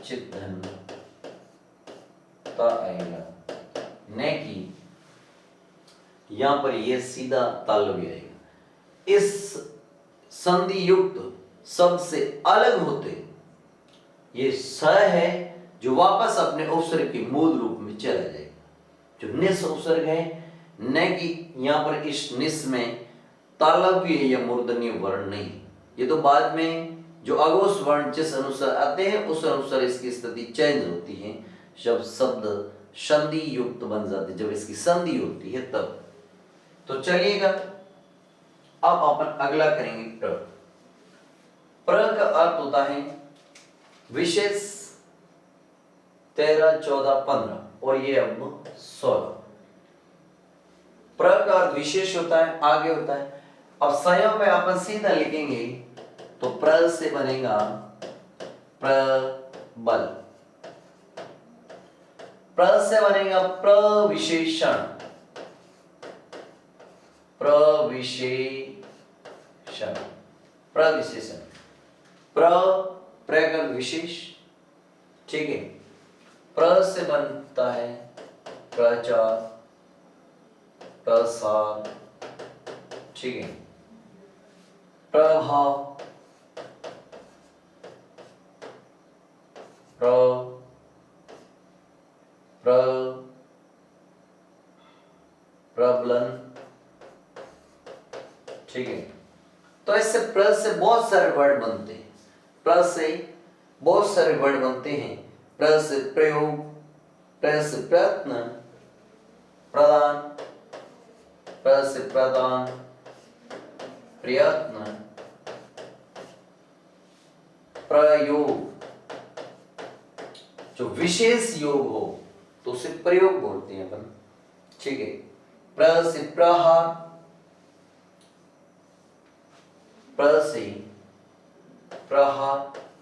चित धन ता आएगा, न कि यहां पर यह सीधा तालव्य आएगा। इस संधि युक्त शब्द से अलग होते ये स है जो वापस अपने उपसर्ग के मूल रूप में चला जाएगा। जो निस उपसर्ग है, न कि यहां पर इस निस में तालव्य या मूर्धन्य वर्ण नहीं, ये तो बाद में जो अघोष वर्ण जिस अनुसार आते हैं उस अनुसार इसकी स्थिति चेंज होती है। जब शब्द संधि युक्त बन जाते, जब इसकी संधि होती है तब। तो चलिएगा अब अपन अगला करेंगे प्र। प्र का अर्थ होता है विशेष 13, 14, 15 और ये अब 16। प्र का अर्थ विशेष होता है, आगे होता है। अब संयोग में अपन सीधा लिखेंगे तो प्र से बनेगा प्रबल, प्र से बनेगा प्रविशेषण, प्रविशेषण, प्रविशेषण, प्रकार विशेष। ठीक है, प्र से बनता है प्रचार, प्रसार। ठीक है, प्रभाव, प्रबलन। ठीक है, तो इससे प्र से बहुत सारे वर्ड बनते हैं। प्र से बहुत सारे वर्ड बनते हैं। प्र से प्रयोग, प्र से प्रयत्न, प्रदान, प्र से प्रदान, प्रयत्न, प्रयोग। जो विशेष योग हो तो उसे प्रयोग बोलते हैं अपन। ठीक है, प्र से प्रहार, प्र से प्रहार,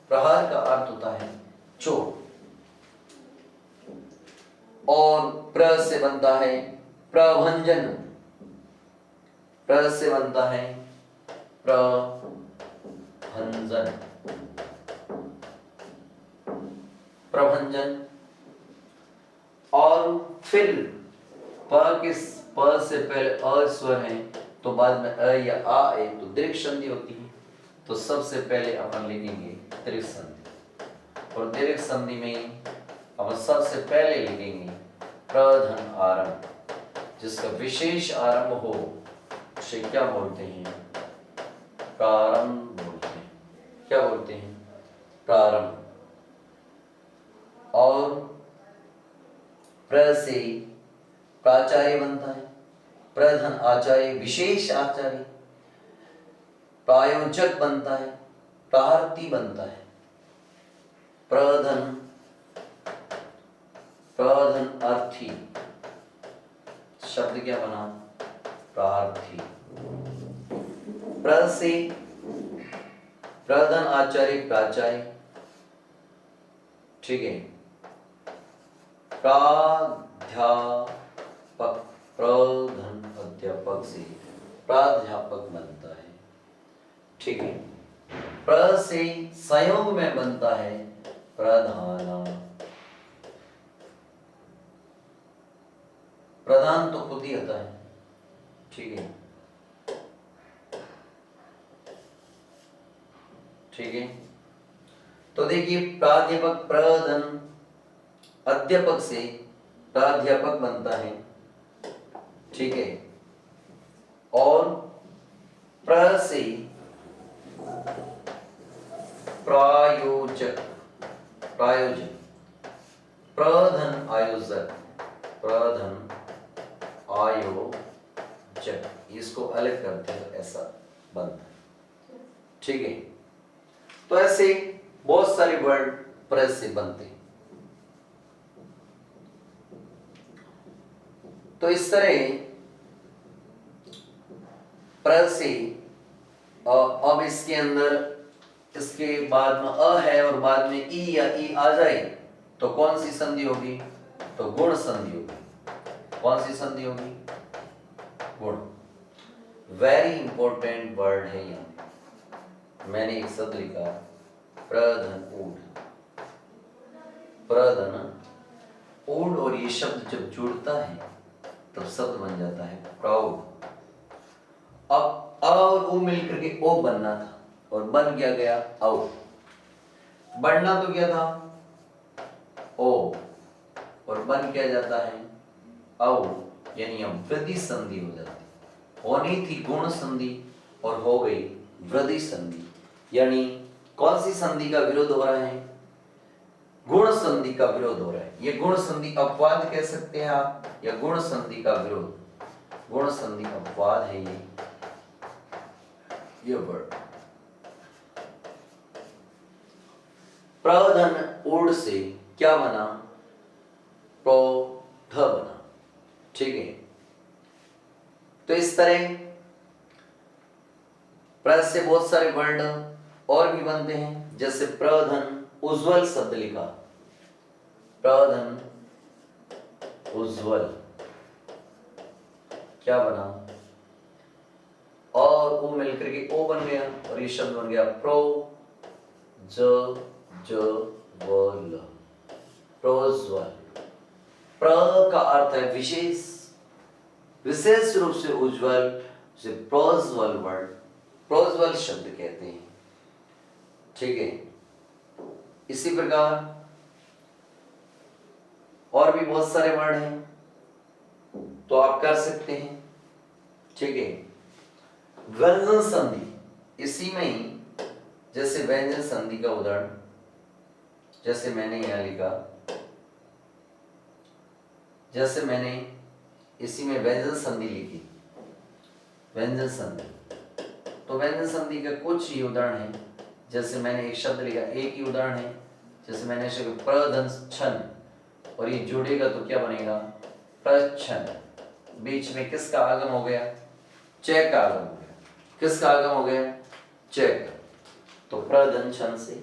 प्रहार का अर्थ होता है चोट। और प्र से बनता है प्रभंजन, प्र से बनता है प्रभंजन, प्रभंजन। और फिर प से पहले अ स्वर है तो बाद में अ या आ है तो दीर्घ संधि होती है। तो सबसे पहले अपन लिखेंगे दीर्घ संधि, और दीर्घ संधि में अपन सबसे पहले लिखेंगे प्रधन आरंभ। जिसका विशेष आरंभ हो उसे क्या बोलते हैं? प्रारंभ बोलते हैं। क्या बोलते हैं? प्रारंभ। और प्र से प्राचार्य बनता है, प्रधन आचार्य, विशेष आचार्य। प्रायोजक बनता है, प्रार्थी बनता है। प्रधन, प्रधन अर्थी, शब्द क्या बना? प्रार्थी। प्र से प्रधन आचार्य, प्राचार्य। ठीक है, प्राध्यापक, प्रधन अध्यापक से प्राध्यापक बनता है। ठीक है, प्र से संयोग में बनता है प्रधाना। प्रधान तो खुद ही होता है। ठीक है, ठीक है। तो देखिए प्राध्यापक, प्रधन अध्यापक से प्राध्यापक बनता है। ठीक है, और प्र से प्रायोजक, प्रायोजक, प्रधन आयोजक, प्रधन आयोजक, इसको अलग करते हैं तो ऐसा बनता है। ठीक है, तो ऐसे बहुत सारे वर्ड प्र से बनते हैं। तो इस तरह प्र से अब इसके अंदर इसके बाद में अ है और बाद में ई या ई आ जाए तो कौन सी संधि होगी? तो गुण संधि होगी। कौन सी संधि होगी? गुण। वेरी इंपॉर्टेंट वर्ड है यहाँ। मैंने एक शब्द लिखा प्रधन ऊढ़। प्रधन ऊढ़ और ये शब्द जब जुड़ता है तब शब्द बन जाता है प्रौढ़। अब अ और उ मिलकर के ओ बनना था और बन क्या गया? औ। बढ़ना तो क्या था? ओ, और बन क्या जाता है? औ, यानी अब वृद्धि संधि हो जाती। होनी थी गुण संधि और हो गई वृद्धि संधि। यानी कौन सी संधि का विरोध हो रहा है? गुण संधि का विरोध हो रहा है। ये गुण संधि अपवाद कह सकते हैं आप, या गुण संधि का विरोध। गुण संधि अपवाद है ये वर्ड। प्रधन ऊढ़ से क्या बना? प्रौढ़ बना। ठीक है, तो इस तरह प्र से बहुत सारे वर्ड और भी बनते हैं, जैसे प्रधन उज्ज्वल शब्द लिखा, प्रधन उज्ज्वल क्या बना? और ओ मिलकर के ओ बन गया और ये शब्द बन गया प्रो ज वल, प्रोज्वल। प्र का अर्थ है विशेष, विशेष रूप से उज्ज्वल, से प्रोज्वल वर्ड, प्रोज्वल शब्द कहते हैं। ठीक है, इसी प्रकार और भी बहुत सारे वर्ड हैं तो आप कर सकते हैं। ठीक है, व्यंजन संधि इसी में ही, जैसे व्यंजन संधि का उदाहरण जैसे मैंने यहां लिखा, जैसे मैंने इसी में व्यंजन संधि लिखी, व्यंजन संधि। तो व्यंजन संधि का कुछ ही उदाहरण है। जैसे मैंने एक शब्द लिखा, एक ही उदाहरण है। जैसे मैंने शब्द प्रधन छन, और ये जुड़ेगा तो क्या बनेगा? प्रच्छन। बीच में किसका आगम हो गया? च का आगम हो गया। किसका आगम हो गया? च का। तो प्रधन छन से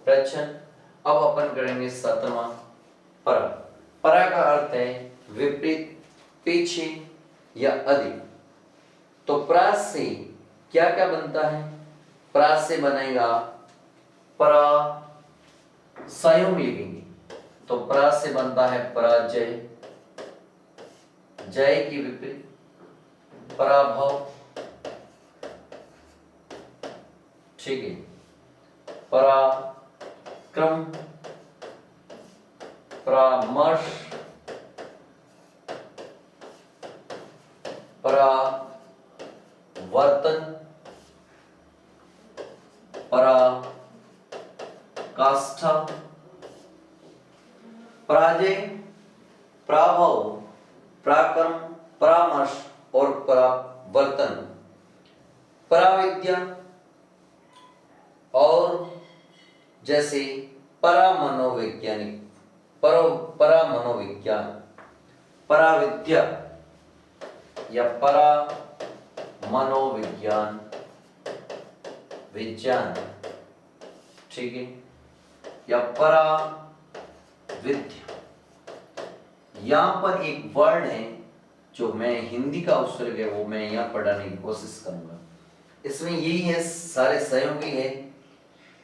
प्रच्छन। अब अपन करेंगे 7वां परा। परा का अर्थ है विपरीत, पीछे या अधिक। तो प्रा से क्या क्या बनता है? प्रा से बनेगा परा, संयुग लिखेंगे तो प्रा से बनता है पराजय, जय की विपरीत पराभव। ठीक है, पराक्रम, परामर्श, परावर्तन, पराकाष्ठा, पराजय, पराभव, पराक्रम, परामर्श और परावर्तन। पराविद्या और जैसे परामनोवैज्ञानिक, परामनोविज्ञान, पराविद्या या परामनोविज्ञान, विज्ञान। ठीक है, या पराविद्या। यहां पर एक वर्ड है जो मैं हिंदी का उपसर्ग है वो मैं यहां पढ़ाने की कोशिश करूंगा। इसमें यही है, सारे सहयोगी है।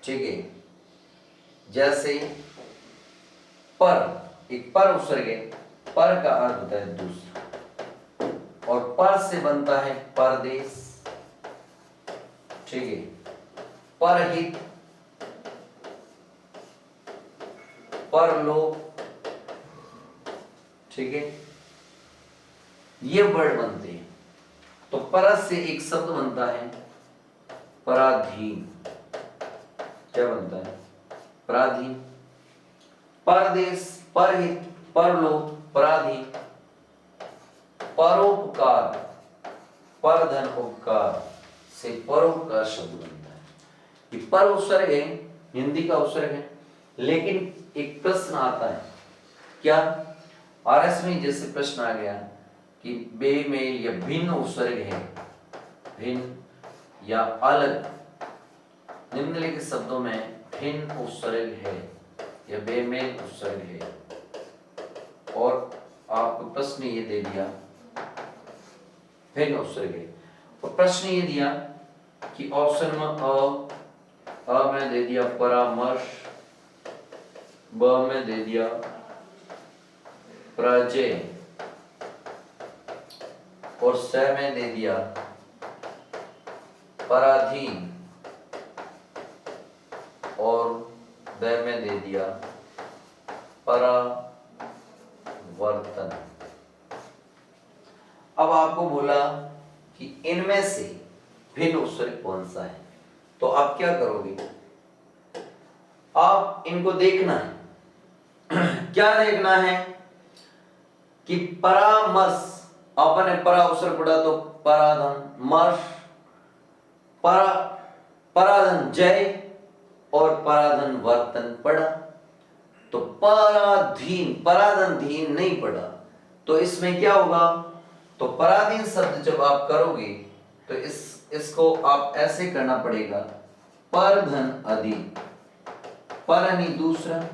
ठीक है, जैसे पर, एक पर उपसर्ग है, पर का अर्थ होता है दूसरा, और पर से बनता है परदेश। ठीक है, परहित, परलोक। ठीक है, ये वर्ड बनते हैं। तो परस से एक शब्द बनता है पराधीन। क्या बनता है? पराधीन। परदेश, परहित, परलोक, पराधीन, परोपकार, परधन उपकार से परोपकार शब्द बनता है। ये पर उपसर्ग है, हिंदी का उपसर्ग है, लेकिन एक प्रश्न आता है क्या? आरएस में जैसे प्रश्न आ गया कि बेमेल या भिन्न उपसर्ग है, भिन्न या अलग, निम्नलिखित शब्दों में भिन्न उपसर्ग है या बेमेल उपसर्ग है, और आपको प्रश्न ये दे दिया भिन्न उपसर्ग है, और प्रश्न ये दिया कि ऑप्शन में अ में दे दिया परामर्श, ब में दे दिया प्रजय, और स में दे दिया पराधीन, और द में दे दिया परावर्तन। अब आपको बोला कि इनमें से भिन्न उपसर्ग कौन सा है, तो आप क्या करोगे, आप इनको देखना है। क्या देखना है कि परामर्श, आपने परा उपसर्ग पढ़ा तो पराधन मर्श, पराधन जय और पराधन वर्तन पढ़ा, तो पराधीन पराधन धीन नहीं पढ़ा, तो इसमें क्या होगा, तो पराधीन शब्द जब आप करोगे तो इसको आप ऐसे करना पड़ेगा, परधन अधीन, पर यानी दूसरा,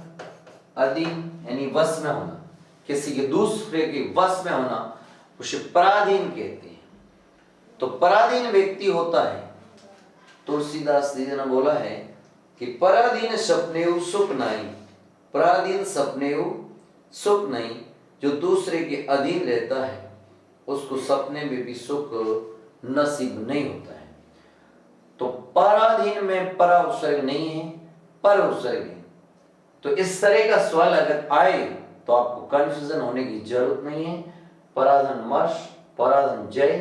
अधीन यानी वश में होना, किसी के दूसरे के वश में होना, उसे पराधीन कहते हैं। तो पराधीन व्यक्ति होता है, तुलसीदास जी ने बोला है कि पराधीन सपनेउ सुख नहीं, पराधीन सपनेउ सुख नहीं, जो दूसरे के अधीन रहता है उसको सपने में भी सुख नसीब नहीं होता है। तो पराधीन में परा उपसर्ग नहीं है, पर उपसर्ग है। तो इस तरह का सवाल अगर आए तो आपको कंफ्यूजन होने की जरूरत नहीं है। पराधन मर्श, पराधन जय,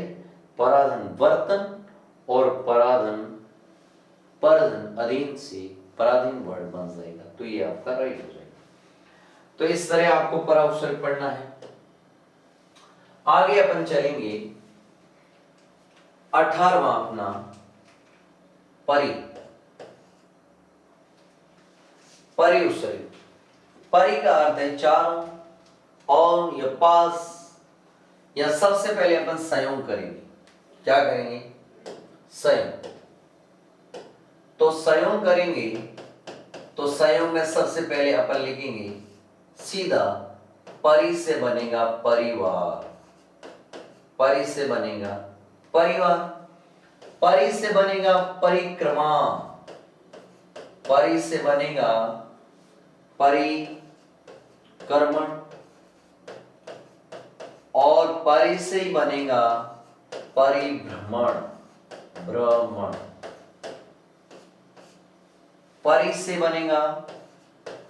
पराधन वर्तन और पराधन परधन अधीन से पराधीन वर्ड बन जाएगा, तो ये आपका राइट हो जाएगा। तो इस तरह आपको परा उपसर्ग पढ़ना है। आगे अपन चलेंगे 18वां अपना परि, परि उपसर्ग। परि का अर्थ है चारों, और या पास, या सबसे पहले अपन संयोग करेंगे। क्या करेंगे, संयोग। तो संयोग करेंगे तो संयोग में सबसे पहले अपन लिखेंगे सीधा, परि से बनेगा परिवार, परि से बनेगा परिवार, परि से बनेगा परिक्रमा, परि से बनेगा परिक्रमण, और परि से ही बनेगा परिभ्रमण, भ्रमण, परि से बनेगा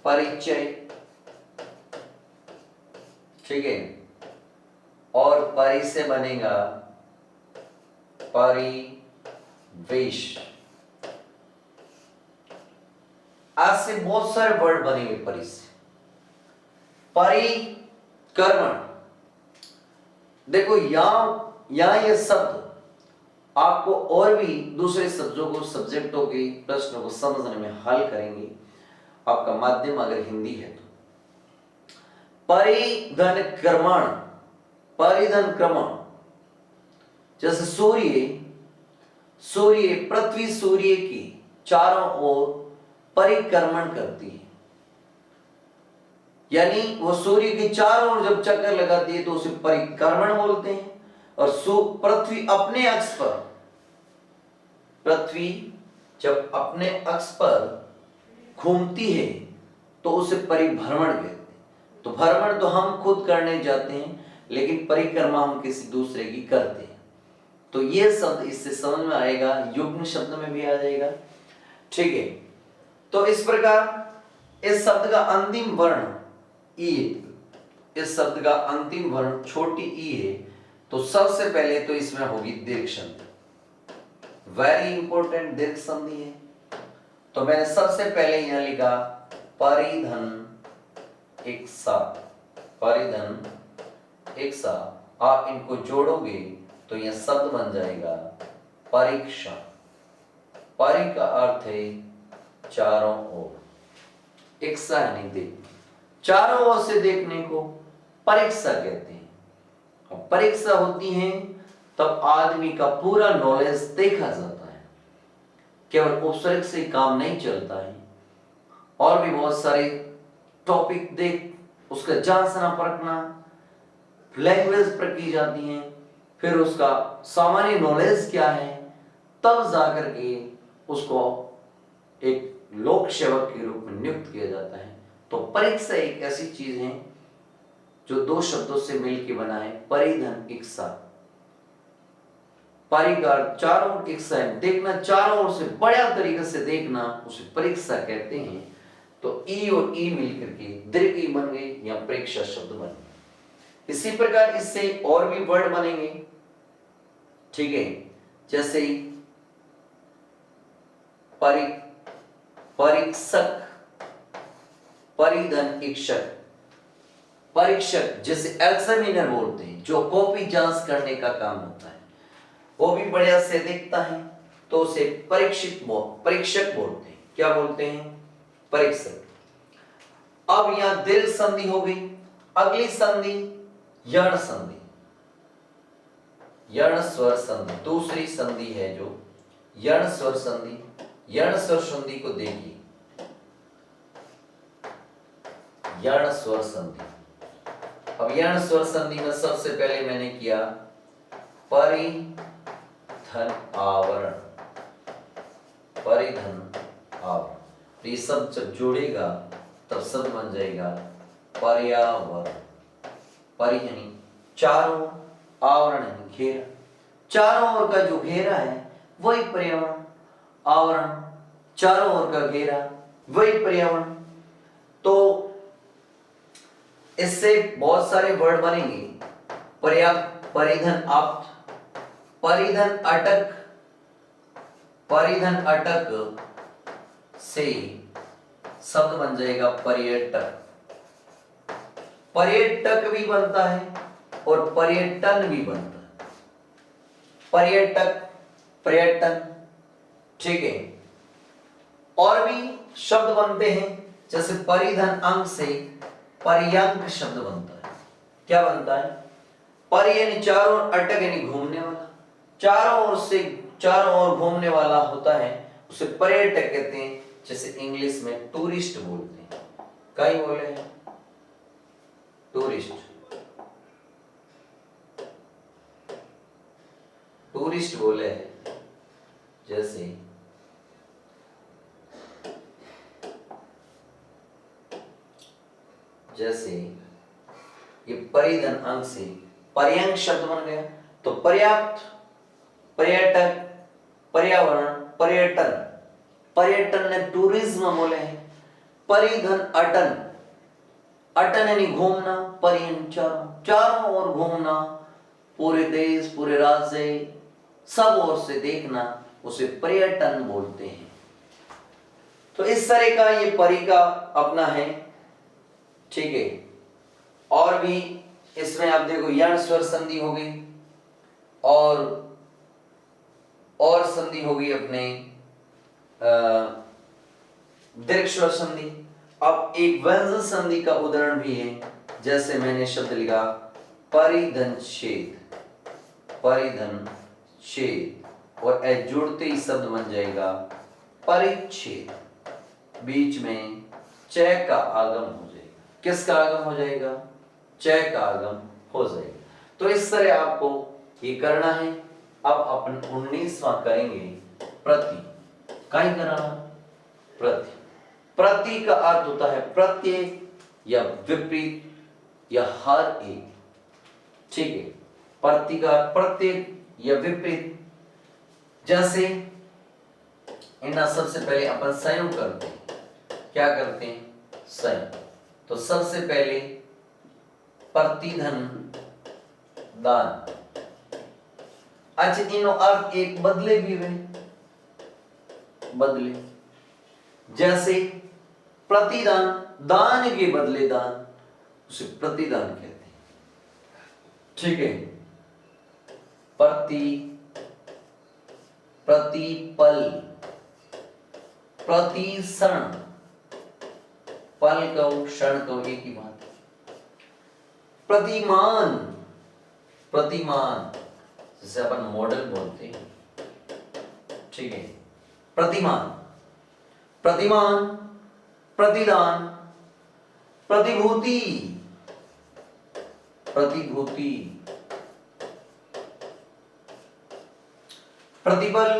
परिचय, ठीक है, और परि से बनेगा परिवेश। आज से बहुत सारे वर्ड बनेंगे परि से। परिक्रमण, देखो यहां ये शब्द आपको और भी दूसरे शब्दों को, सब्जेक्टों के प्रश्नों को समझने में हल करेंगे, आपका माध्यम अगर हिंदी है तो। परिधन क्रमण, परिधन क्रमण, जैसे सूर्य, सूर्य पृथ्वी सूर्य की चारों ओर परिक्रमण करती है, यानी वो सूर्य के चारों ओर जब चक्कर लगाती है तो उसे परिक्रमण बोलते हैं। और पृथ्वी अपने अक्ष पर, पृथ्वी जब अपने अक्ष पर घूमती है तो उसे परिभ्रमण कहते हैं। तो भ्रमण तो हम खुद करने जाते हैं, लेकिन परिक्रमा हम किसी दूसरे की करते हैं। तो ये शब्द इससे समझ में आएगा, युग्म शब्द में भी आ जाएगा, ठीक है। तो इस प्रकार इस शब्द का अंतिम वर्ण ई, इस शब्द का अंतिम वर्ण छोटी ई है, तो सबसे पहले तो इसमें होगी दीर्घ संधि, वेरी इंपॉर्टेंट दीर्घ संधि है। तो मैंने सबसे पहले यहां लिखा परिधन इक्सा, परिधन इक्सा, आप इनको जोड़ोगे तो यह शब्द बन जाएगा परीक्षा। परि का अर्थ है चारों ओर, इक्सा यानी देख, चारों ओर से देखने को परीक्षा कहते हैं। अब परीक्षा होती है तब आदमी का पूरा नॉलेज देखा जाता है, केवल उपसर्ग से काम नहीं चलता है, और भी बहुत सारे टॉपिक देख उसका जांचना परखना लैंग्वेज पर की जाती हैं, फिर उसका सामान्य नॉलेज क्या है, तब जाकर के उसको एक लोक सेवक के रूप में नियुक्त किया जाता है। तो परीक्षा एक ऐसी चीज है जो दो शब्दों से मिलकर बना है, परिधन इक्सा। परिकार चारों ओर इक्सा है, देखना चारों ओर से बढ़िया तरीके से देखना, उसे परीक्षा कहते हैं। तो ई और ई मिलकर के दीर्घ ई बन गए या परीक्षा शब्द बन गए। इसी प्रकार इससे और भी वर्ड बनेंगे, ठीक है, जैसे परीक्षक, परिधन इक्षक, परीक्षक जैसे एग्जामिनर बोलते हैं, जो कॉपी जांच करने का काम होता है, वो भी बढ़िया से देखता है, तो उसे परीक्षक बोलते हैं। क्या बोलते हैं? परीक्षक। अब यहां दीर्घ संधि हो गई, अगली संधि यण संधि, यण स्वर संधि, दूसरी संधि है जो यण स्वर संधि। यण स्वर संधि को देखिए, यण स्वर संधि। अब यण स्वर संधि में सबसे पहले मैंने किया परिधन आवरण, परिधन आवरण। ये सब जब जोड़ेगा तब शब्द बन जाएगा पर्यावरण। परि यानी चारों, आवरण यानी घेरा, चारों ओर का जो घेरा है वही पर्यावरण, आवरण चारों ओर का घेरा वही पर्यावरण। तो इससे बहुत सारे वर्ड बनेंगे, पर्याप्त, परिधन आप्त, परिधन अटक, परिधन अटक से शब्द बन जाएगा पर्यटक। पर्यटक भी बनता है और पर्यटन भी बनता है, पर्यटक, पर्यटन, ठीक है। और भी शब्द बनते हैं, जैसे परिधन अंग से पर्यंक शब्द बनता है। क्या बनता है? पर यानी चारों, अटक यानी घूमने वाला, चारों ओर से, चारों ओर घूमने वाला होता है, उसे पर्यटक कहते हैं। जैसे इंग्लिश में टूरिस्ट बोलते हैं, कई बोले हैं टूरिस्ट, टूरिस्ट बोले हैं। जैसे जैसे ये परिधन अंग से पर्यंक शब्द बन गया, तो पर्याप्त, पर्यटक, पर्यावरण, पर्यटन, पर्यटन ने टूरिज्म बोले हैं। परिधन अटन, अटन यानी घूमना, परियन चारों, चारों ओर घूमना, पूरे देश, पूरे राज्य, सब ओर से देखना, उसे पर्यटन बोलते हैं। तो इस तरह का ये परि का अपना है, ठीक है। और भी इसमें आप देखो यण स्वर संधि हो गई, और संधि हो गई अपने दीर्घ स्वर संधि। अब एक व्यंजन संधि का उदाहरण भी है, जैसे मैंने शब्द लिखा परिधन छेद, परिधन छेद, और एच जुड़ते ही शब्द बन जाएगा परिच्छेद। बीच में च का आगम हो जाएगा। किसका आगम हो जाएगा? च का आगम हो जाएगा। तो इस तरह आपको ये करना है। अब अपन 19वां करेंगे प्रति। कहीं कराना प्रति। प्रति का अर्थ होता है प्रत्येक या विपरीत या हर एक, ठीक है। प्रति का प्रत्येक या विपरीत। जैसे इन्हें सबसे पहले अपन संयोग करते हैं। क्या करते हैं? संयोग। तो सबसे पहले प्रतिधन दान। अच्छा, इनो अर्थ एक बदले भी हुए, बदले। जैसे प्रतिदान, दान के बदले दान, उसे प्रतिदान कहते हैं, ठीक है। प्रतिपल, प्रतिक्षण, पल कहो क्षण कहो एक ही बात। प्रतिमान, प्रतिमान जैसे अपन मॉडल बोलते हैं, ठीक है। प्रतिमान, प्रतिमान, प्रतिदान, प्रतिभूति, प्रतिभूति, प्रतिबल,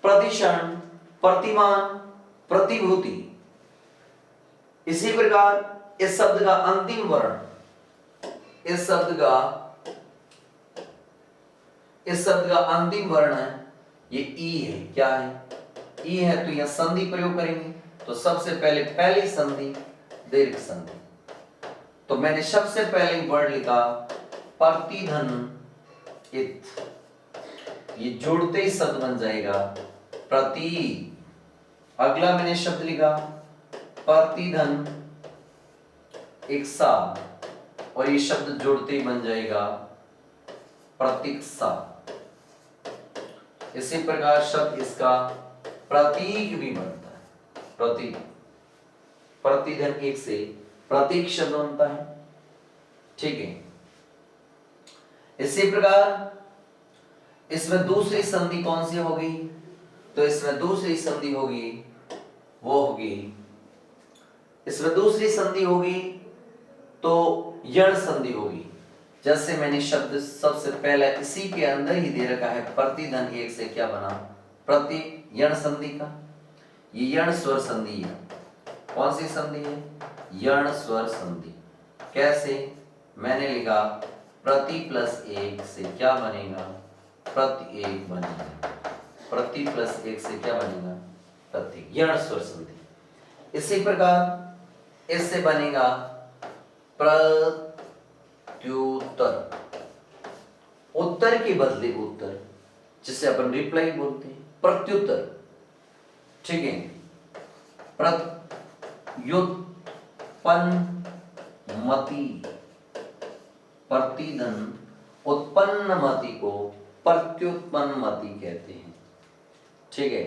प्रतिक्षण, प्रतिमान, प्रतिभूति। इसी प्रकार इस शब्द का अंतिम वर्ण, इस शब्द का अंतिम वर्ण है ये ई है। क्या है? ई है। तो यह संधि प्रयोग करेंगे। तो सबसे पहली संधि दीर्घ संधि। तो मैंने सबसे पहले वर्ड लिखा प्रतिधन इत, ये जोड़ते ही शब्द बन जाएगा प्रति। अगला मैंने शब्द लिखा प्रतिधन इक्सा, और ये शब्द जोड़ते ही बन जाएगा प्रतीक्षा। इसी प्रकार शब्द इसका प्रतीक भी बनता है। प्रतीक, प्रतिधन एक से प्रतीक शब्द बनता है। ठीक है। इसी प्रकार इसमें दूसरी संधि कौन सी होगी? तो इसमें दूसरी संधि होगी, वो होगी, इसमें दूसरी संधि होगी तो यण संधि होगी। जैसे मैंने शब्द सबसे पहले इसी के अंदर ही दे रखा है प्रतिधन एक से क्या बना? प्रतीक, यण संधि का। ये यण स्वर संधि है। कौन सी संधि है? यण स्वर संधि। कैसे? मैंने लिखा प्रति प्लस एक से क्या बनेगा? प्रति एक बनेगा। प्रति प्लस एक से क्या बनेगा? प्रतीक, यण स्वर संधि। इसी प्रकार इससे बनेगा प्रत्युत्तर। उत्तर के बदले उत्तर, जिसे अपन रिप्लाई बोलते हैं, प्रत्युत्तर। ठीक है। प्रत्युत्पन्नमति, प्रतिधन उत्पन्नमति को प्रत्युत्पन्नमति कहते हैं। ठीक है।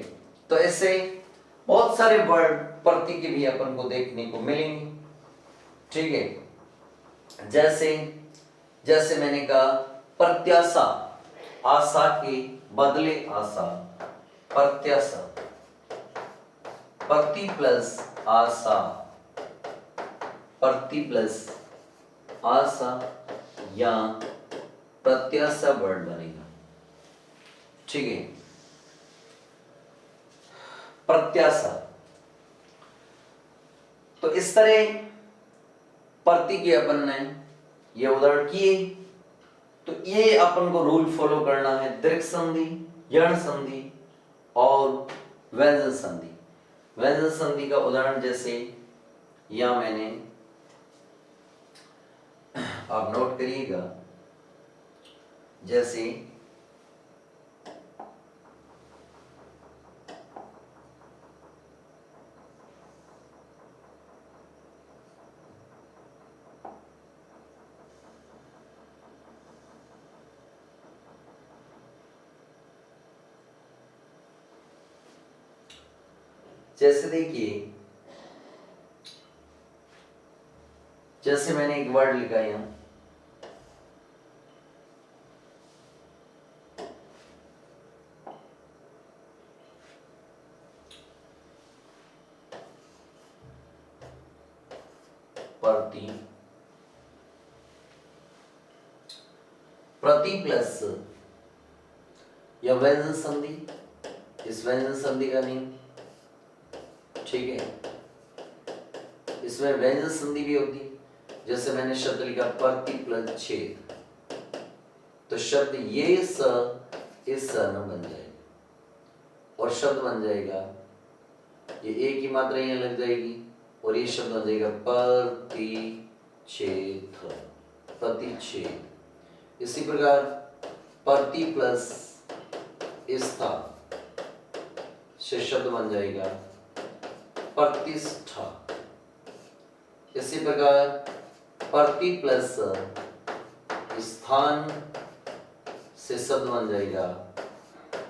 तो ऐसे बहुत सारे वर्ड प्रति के भी अपन को देखने को मिलेंगे। ठीक है। जैसे मैंने कहा प्रत्याशा, आशा के बदले आशा, प्रत्याशा। प्रति प्लस आशा, प्रति प्लस आशा या प्रत्याशा वर्ड बनेगा। ठीक है। प्रत्याशा। तो इस तरह प्रति के अपन ने ये उदाहरण किए। तो ये अपन को रूल फॉलो करना है, दीर्घ संधि, यण संधि और व्यंजन संधि। व्यंजन संधि का उदाहरण जैसे या मैंने, आप नोट करिएगा, जैसे देखिए, जैसे मैंने एक वर्ड लिखा यहां प्रति, प्रति प्लस या व्यंजन संधि, इस व्यंजन संधि का नहीं। ठीक है। इसमें व्यंजन संधि भी होती है। जैसे मैंने शब्द लिखा प्रति प्लस छेद, तो शब्द ये स इस स न बन जाएगा और शब्द बन जाएगा, ये एक ही मात्रा यहां लग जाएगी और ये शब्द बन जाएगा प्रतिच्छेद, प्रतिच्छेद। इसी प्रकार प्रति प्लस स्था से शब्द बन जाएगा प्रतिष्ठा। इसी प्रकार प्रति प्लस स्थान से शब्द बन जाएगा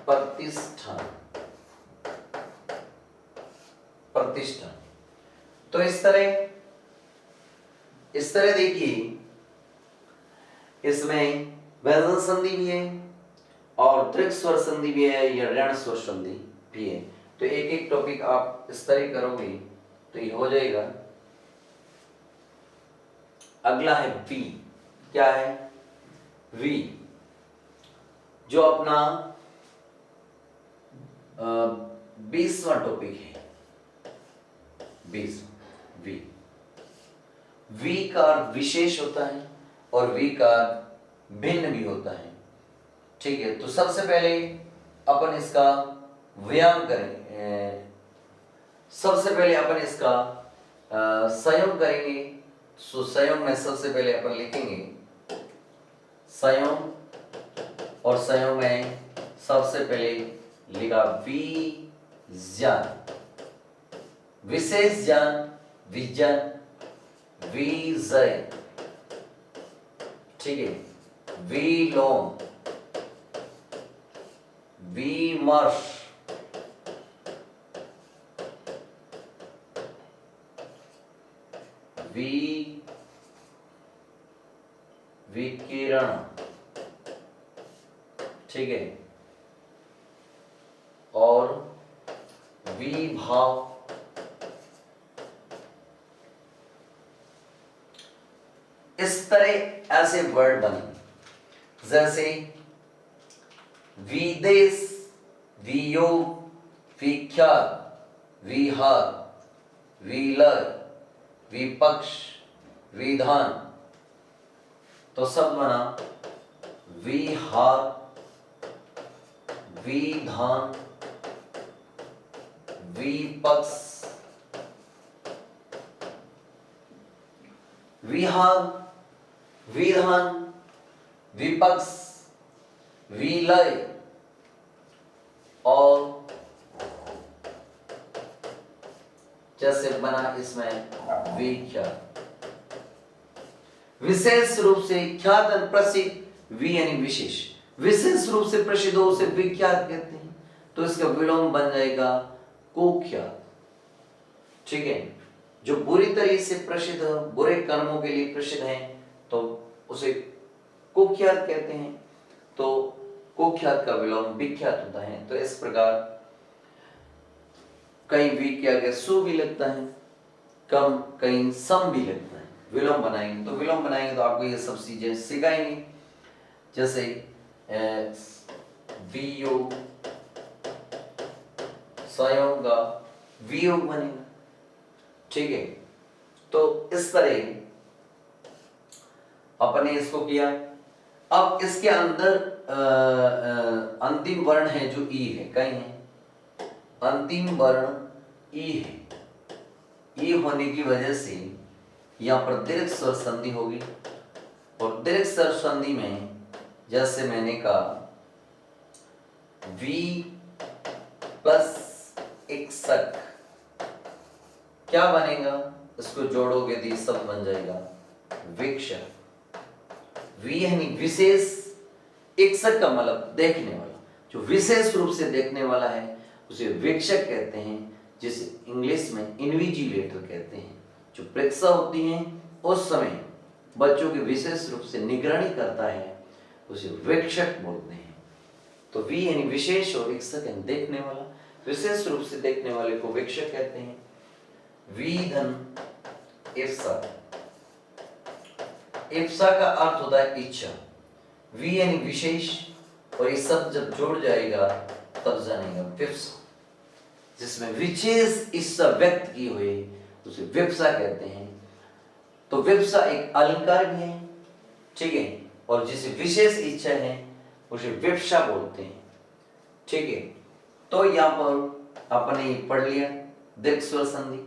प्रतिष्ठा, प्रतिष्ठा। तो इस तरह देखिए, इसमें व्यंजन संधि भी है और दीर्घ स्वर संधि भी है या ऋण स्वर संधि भी है। तो एक एक टॉपिक आप इस तरह करोगे तो ये हो जाएगा। अगला है वी। क्या है? वी, जो अपना 20वां टॉपिक है। 20 वी। वी का विशेष होता है और वी का भिन्न भी होता है। ठीक है, तो सबसे पहले अपन इसका व्यायाम करेंगे। सबसे पहले अपन इसका संयोग करेंगे। सो संयोग में सबसे पहले अपन लिखेंगे संयोग, और संयोग में सबसे पहले लिखा विज्ञान, विशेष ज्ञान, विज्ञान, विजय। ठीक है, विलोम, विमर्श, विकिरण। ठीक है, और विभाव। इस तरह ऐसे वर्ड बने जैसे विदेश, वियोग, विख्यात, विहार, विलय, विपक्ष, विधान। तो सब बना विहार, विधान, विपक्ष, विहार, विधान, विपक्ष, विलय और जैसे बना इसमें विख्यात। विशेष रूप से ख्यात और प्रसिद्ध, वि यानी विशेष, विशेष रूप से प्रसिद्ध हो उसे विख्यात कहते हैं, तो इसका विलोम बन जाएगा कुख्यात। ठीक है, जो बुरी तरह से प्रसिद्ध, बुरे कर्मों के लिए प्रसिद्ध है तो उसे कुख्यात कहते हैं, तो कुख्यात का विलोम विख्यात होता है। तो इस प्रकार कहीं वी के आगे सु भी लगता है, कम कहीं सम भी लगता है। विलोम बनाएंगे तो आपको ये सब चीजें सिखाएंगे, जैसे वियोग, संयोग का वियोग बनेगा। ठीक है, तो इस तरह अपने इसको किया। अब इसके अंदर अंतिम वर्ण है जो ई है, कहीं है अंतिम वर्ण ई है। ई होने की वजह से यहां पर दीर्घ स्वर संधि होगी, और दीर्घ स्वर संधि में जैसे मैंने कहा वी प्लस इक्सक क्या बनेगा, इसको जोड़ोगे तो शब्द बन जाएगा विक्षक। वी यानी विशेष, इक्सक का मतलब देखने वाला, जो विशेष रूप से देखने वाला है उसे वीक्षक कहते हैं, जिसे इंग्लिश में इन्विजिलेटर कहते हैं। जो परीक्षा होती है उस समय बच्चों की विशेष रूप से निगरानी करता है उसे वीक्षक बोलते हैं। तो वी यानी विशेष और इक्सक यानी देखने वाला, विशेष रूप से देखने वाले को वीक्षक कहते हैं। वी धन इप्सा, इप्सा का अर्थ होता है इच्छा। वी यानी विशेष, और ये सब जब जुड़ जाएगा तब जानेगा विप्सा, जिसमें विशेष इच्छा व्यक्त की हुई उसे विप्सा कहते हैं। तो विप्सा एक अलंकार भी है, ठीक है, और जिसे विशेष इच्छा है उसे विप्सा बोलते हैं। ठीक है, तो यहाँ पर अपने पढ़ लिया दीर्घ स्वर संधि,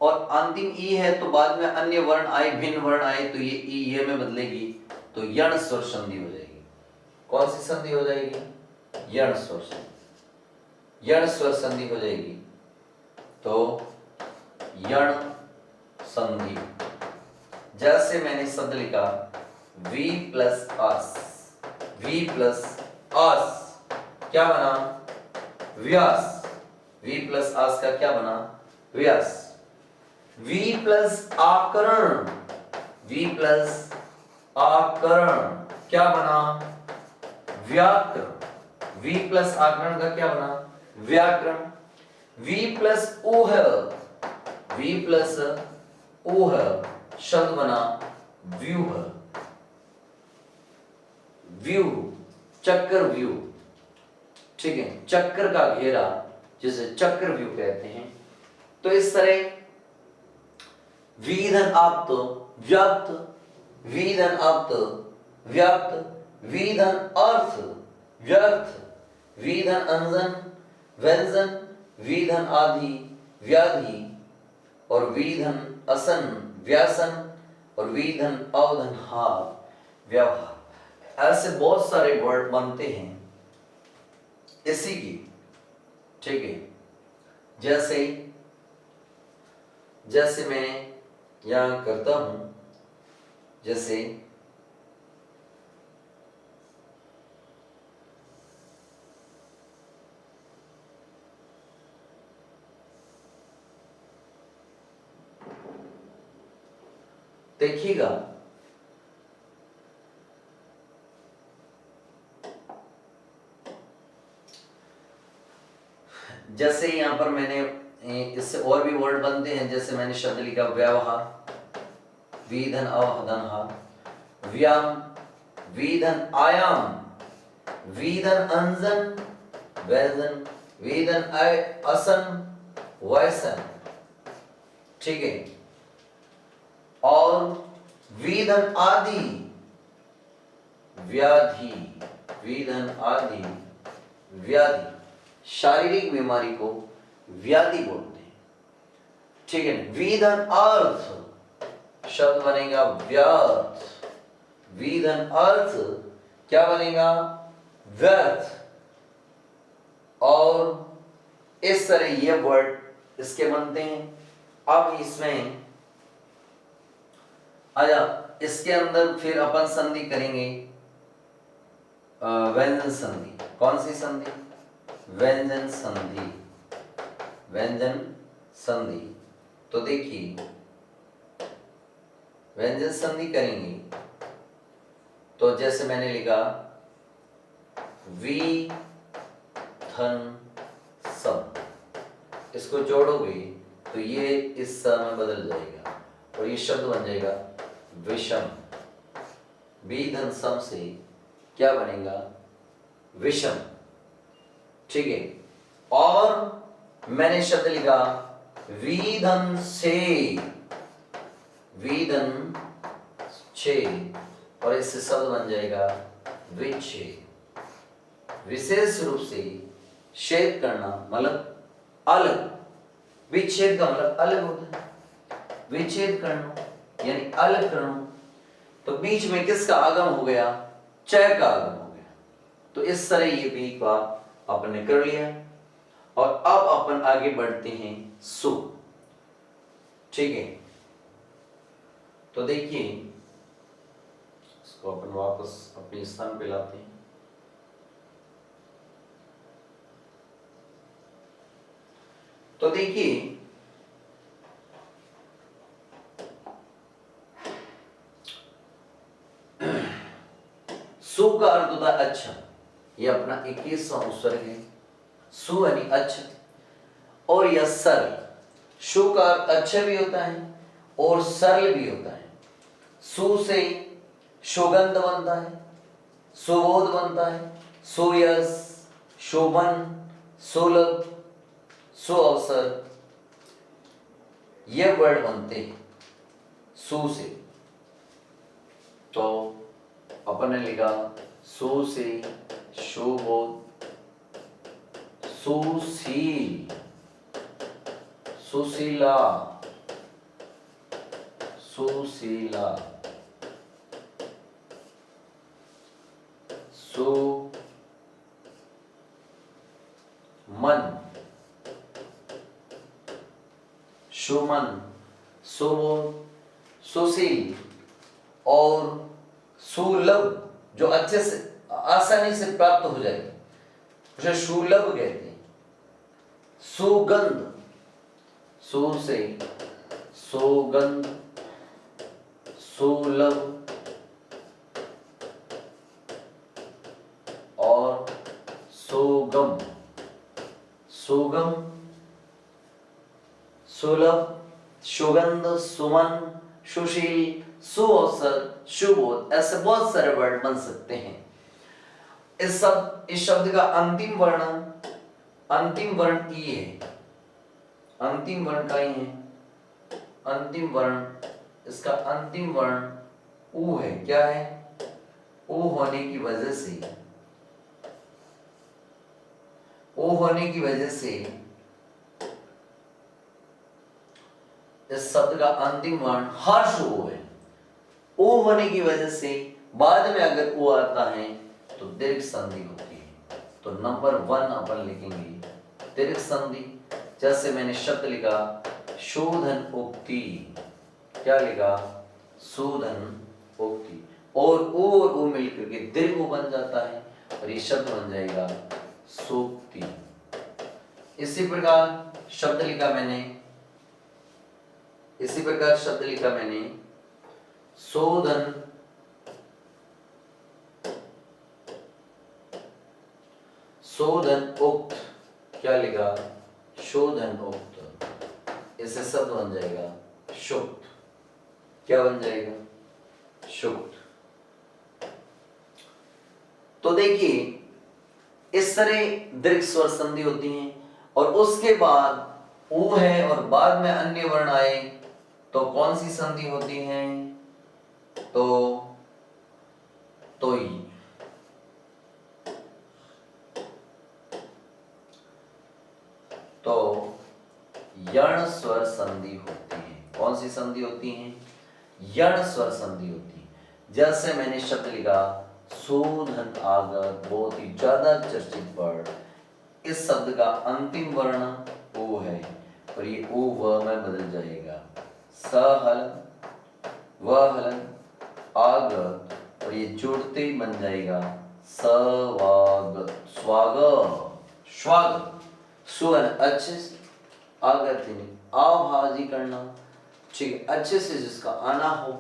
और अंतिम ई है तो बाद में अन्य वर्ण आए, भिन्न वर्ण आए तो ये ई ये में बदलेगी तो यण स्वर संधि हो जाएगी। कौन सी संधि हो जाएगी? यण स्वर संधि। यण स्वर संधि हो जाएगी तो यण संधि। जैसे मैंने शब्द लिखा वी प्लस आस, वी प्लस आस क्या बना? व्यास। वी प्लस आस का क्या बना? व्यास। वी प्लस आकरण, वी प्लस आकरण क्या बना? व्याकरण। वी प्लस आकरण का क्या बना? व्याकरण। वी प्लस ओ है, वी प्लस ओ है, शब्द बना व्यू है, व्यू, चक्कर व्यू, ठीक है, चक्कर का घेरा जिसे चक्र व्यू कहते हैं। तो इस तरह विधन आप्त व्याप्त, विधन आप्त व्याप्त, विधन अर्थ व्यर्थ, विधन अंजन व्यंजन, विधन आदि व्याधि, और विधन असन व्यासन, और विधन अवधन हार व्यवहार। ऐसे बहुत सारे वर्ड बनते हैं इसी की, ठीक है। जैसे जैसे मैं यहां करता हूं, जैसे देखिएगा, जैसे यहां पर मैंने इससे और भी वर्ड बनते हैं। जैसे मैंने शब्द लिखा व्यवहार, विधन अवधन, व्याम, विधन आयाम, विधन अंजन वैजन, विधन असन वैसन, ठीक है। और विधन आदि व्याधि, विधन आदि व्याधि, शारीरिक बीमारी को व्याधि बोलते हैं, ठीक है। विधन अर्थ शब्द बनेगा व्यर्थ, विधन अर्थ क्या बनेगा व्यर्थ। और इस तरह ये वर्ड इसके बनते हैं। अब इसमें आजा, इसके अंदर फिर अपन संधि करेंगे, व्यंजन संधि। कौन सी संधि? व्यंजन संधि, व्यंजन संधि। तो देखिए, व्यंजन संधि करेंगे तो जैसे मैंने लिखा वी धन सम, इसको जोड़ोगे तो ये इस स में बदल जाएगा और ये शब्द बन जाएगा विषम। वी धन सम से क्या बनेगा विषम, ठीक है। और मैंने शब्द लिखा विधन से, विधन छे, और इससे शब्द बन जाएगा विच्छेद। विशेष रूप से छेद करना मतलब अलग, विच्छेद का मतलब अलग होता है, विच्छेद करना यानी अलग करना। तो बीच में किसका आगम हो गया? चय का आगम हो गया। तो इस तरह ये भी का अपन ने कर लिया। और अब अपन आगे बढ़ते हैं सु, ठीक है। तो देखिए, इसको अपन वापस अपने स्थान पे लाते हैं। तो देखिए, सु का अर्थ होता है अच्छा। ये अपना 21वां उपसर्ग है, सु यानी अच्छा। और यह सरल, सु का अर्थ अच्छा भी होता है और सरल भी होता है। सु से सुगंध बनता है, सुबोध बनता है, सुयश, शोभन, सुलभ, सुअवसर, ये वर्ड बनते हैं सु से। तो अपन ने लिखा सु से सुबोध, सुशील, सुशीला, सुशीला, सुमन, सुमन, सुबोध, सुशील और सुलभ, जो अच्छे से आसानी से प्राप्त हो जाए उसे सुलभ कहते हैं। सुगंध, सु से सुगंध, सुलभ और सुगम, सुगम सुलभ, सुगंध, सुमन, सुशील, सुअवसर, सुबोध, ऐसे बहुत सारे वर्ड बन सकते हैं। इस शब्द का अंतिम वर्ण ई है, अंतिम वर्ण का ही है, अंतिम वर्ण, इसका अंतिम वर्ण ऊ है। क्या है? ऊ होने की वजह से, ऊ होने की वजह से इस शब्द का अंतिम वर्ण हर्ष ऊ है। ऊ होने की वजह से बाद में अगर ऊ आता है तो दीर्घ संधि होती है। तो नंबर 1 अपन लिखेंगे दीर्घ संधि। जैसे मैंने शब्द लिखा शोधन उक्ति, क्या लिखा? शोधन उक्ति, और ऊ मिलकर के दीर्घ बन जाता है और ये शब्द बन जाएगा सूक्ति। इसी प्रकार शब्द लिखा मैंने, इसी प्रकार शब्द लिखा मैंने शोधन, शोधन उक्त, क्या लिखा? शोधन उक्त। इससे शब्द बन जाएगा शुक्त। क्या बन जाएगा? शुक्त। तो देखिए इस तरह दीर्घ स्वर संधि होती हैं और उसके बाद ऊ है और बाद में अन्य वर्ण आए तो कौन सी संधि होती है? तो यण स्वर संधि होती है। कौन सी संधि होती है? यण स्वर संधि होती है। जैसे मैंने शब्द लिखा शोधन आगत, बहुत ही ज्यादा चर्चित वर्ड। इस शब्द का अंतिम वर्ण ओ है और ये ओ व में बदल जाएगा। सहलन, वहलन, आगत, और ये जोड़ते ही बन जाएगा सवागत, स्वागत, स्वागत। सुवन अच्छे से, आगत आभाजी करना, ठीक है, अच्छे से जिसका आना हो,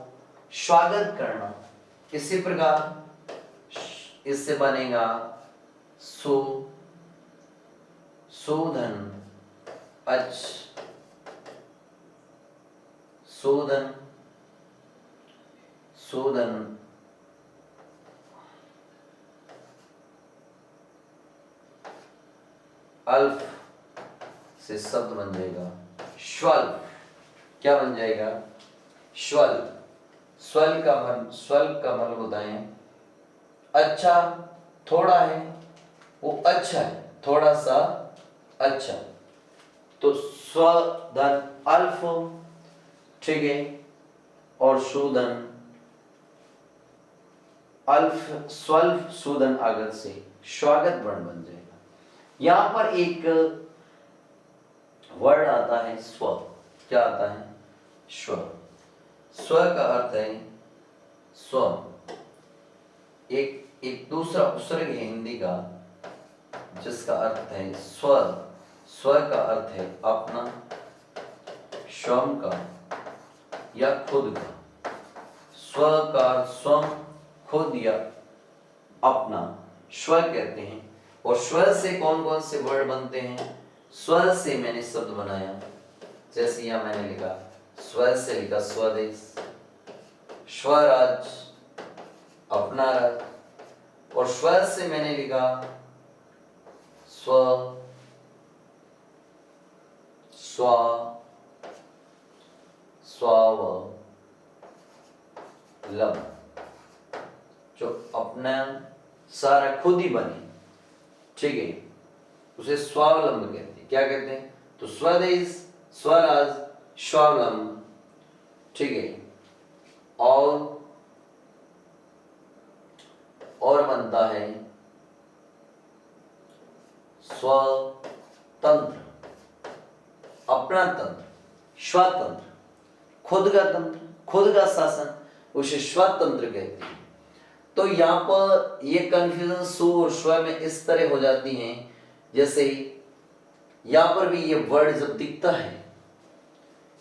स्वागत करना। इसी प्रकार इससे बनेगा शोधन, शोधन, शोधन, अल्फ से शब्द बन जाएगा श्वल्प। क्या बन जाएगा? श्वल्प। स्वर्ल का मतलब होता है अच्छा, थोड़ा है, वो अच्छा है, थोड़ा सा अच्छा। तो स्वधन अल्फ, ठीक है, और शोधन अल्फ, स्वल्प, शोधन आगत से स्वागत वर्ण बन जाएगा। यहां पर एक वर्ड आता है स्व। क्या आता है? स्व। स्व का अर्थ है स्व। एक दूसरा उपसर्ग है हिंदी का जिसका अर्थ है स्वर। स्व का अर्थ है अपना, स्वयं का या खुद का। स्व का स्वयं, खुद या अपना, स्व कहते हैं। और स्वर से कौन कौन से वर्ड बनते हैं? स्वर से मैंने शब्द बनाया, जैसे यहां मैंने लिखा स्वर से लिखा स्वदेश, स्वराज, अपना राज। और स्वर से मैंने लिखा स्व, स्वा, स्वाव, लब, जो अपना सारा खुद ही बने, ठीक है, उसे स्वावलंब कहते हैं। क्या कहते हैं? तो स्वदेश, स्वराज, स्वावलंब, ठीक है। और बनता है स्वतंत्र, अपना तंत्र, स्वतंत्र, खुद का तंत्र, खुद का शासन, उसे स्वतंत्र कहते हैं। तो यहाँ पर ये कंफ्यूजन सु और स्व में इस तरह हो जाती हैं, जैसे यहाँ पर भी ये वर्ड जब दिखता है,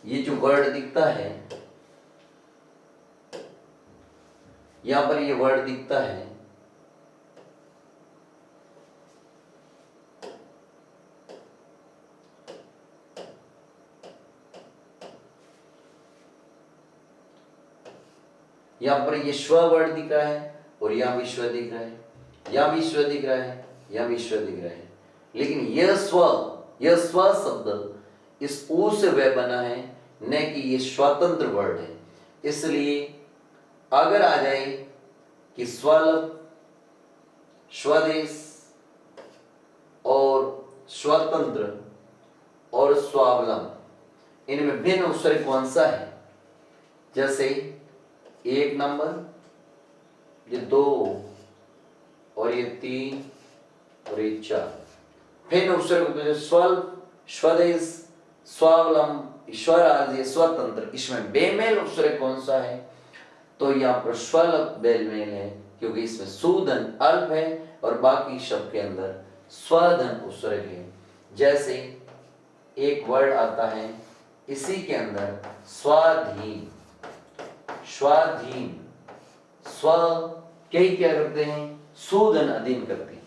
ये जो वर्ड दिखता है, यहाँ पर ये वर्ड दिखता है, यहाँ पर ये स्व वर्ड दिख रहा है और यहाँ भी स्व दिख रहा है, यहाँ भी स्व दिख रहा है, यहाँ भी स्व दिख रहा है, लेकिन यह स्व शब्द इस ऊ से वह बना है, न कि ये स्वतंत्र वर्ड है। इसलिए अगर आ जाए कि स्वलभ, स्वदेश और स्वतंत्र और स्वावलंब, इनमें भिन्न उपसर्ग कौन सा है? जैसे 1 नंबर, ये 2 और ये 3 और ये 4। भिन्न उपसर्ग स्वल, स्वदेश, स्वावलंब, स्वराज्य, स्वतंत्र, इसमें बेमेल उपसर्ग कौन सा है? तो यहाँ पर स्वलभ बेमेल है, क्योंकि इसमें सुधन अल्प है और बाकी शब्द के अंदर स्वधन उपसर्ग है। जैसे एक वर्ड आता है, इसी के अंदर स्वाधीन, स्वाधीन, स्व कई क्या करते हैं? सुधन अधीन करते हैं।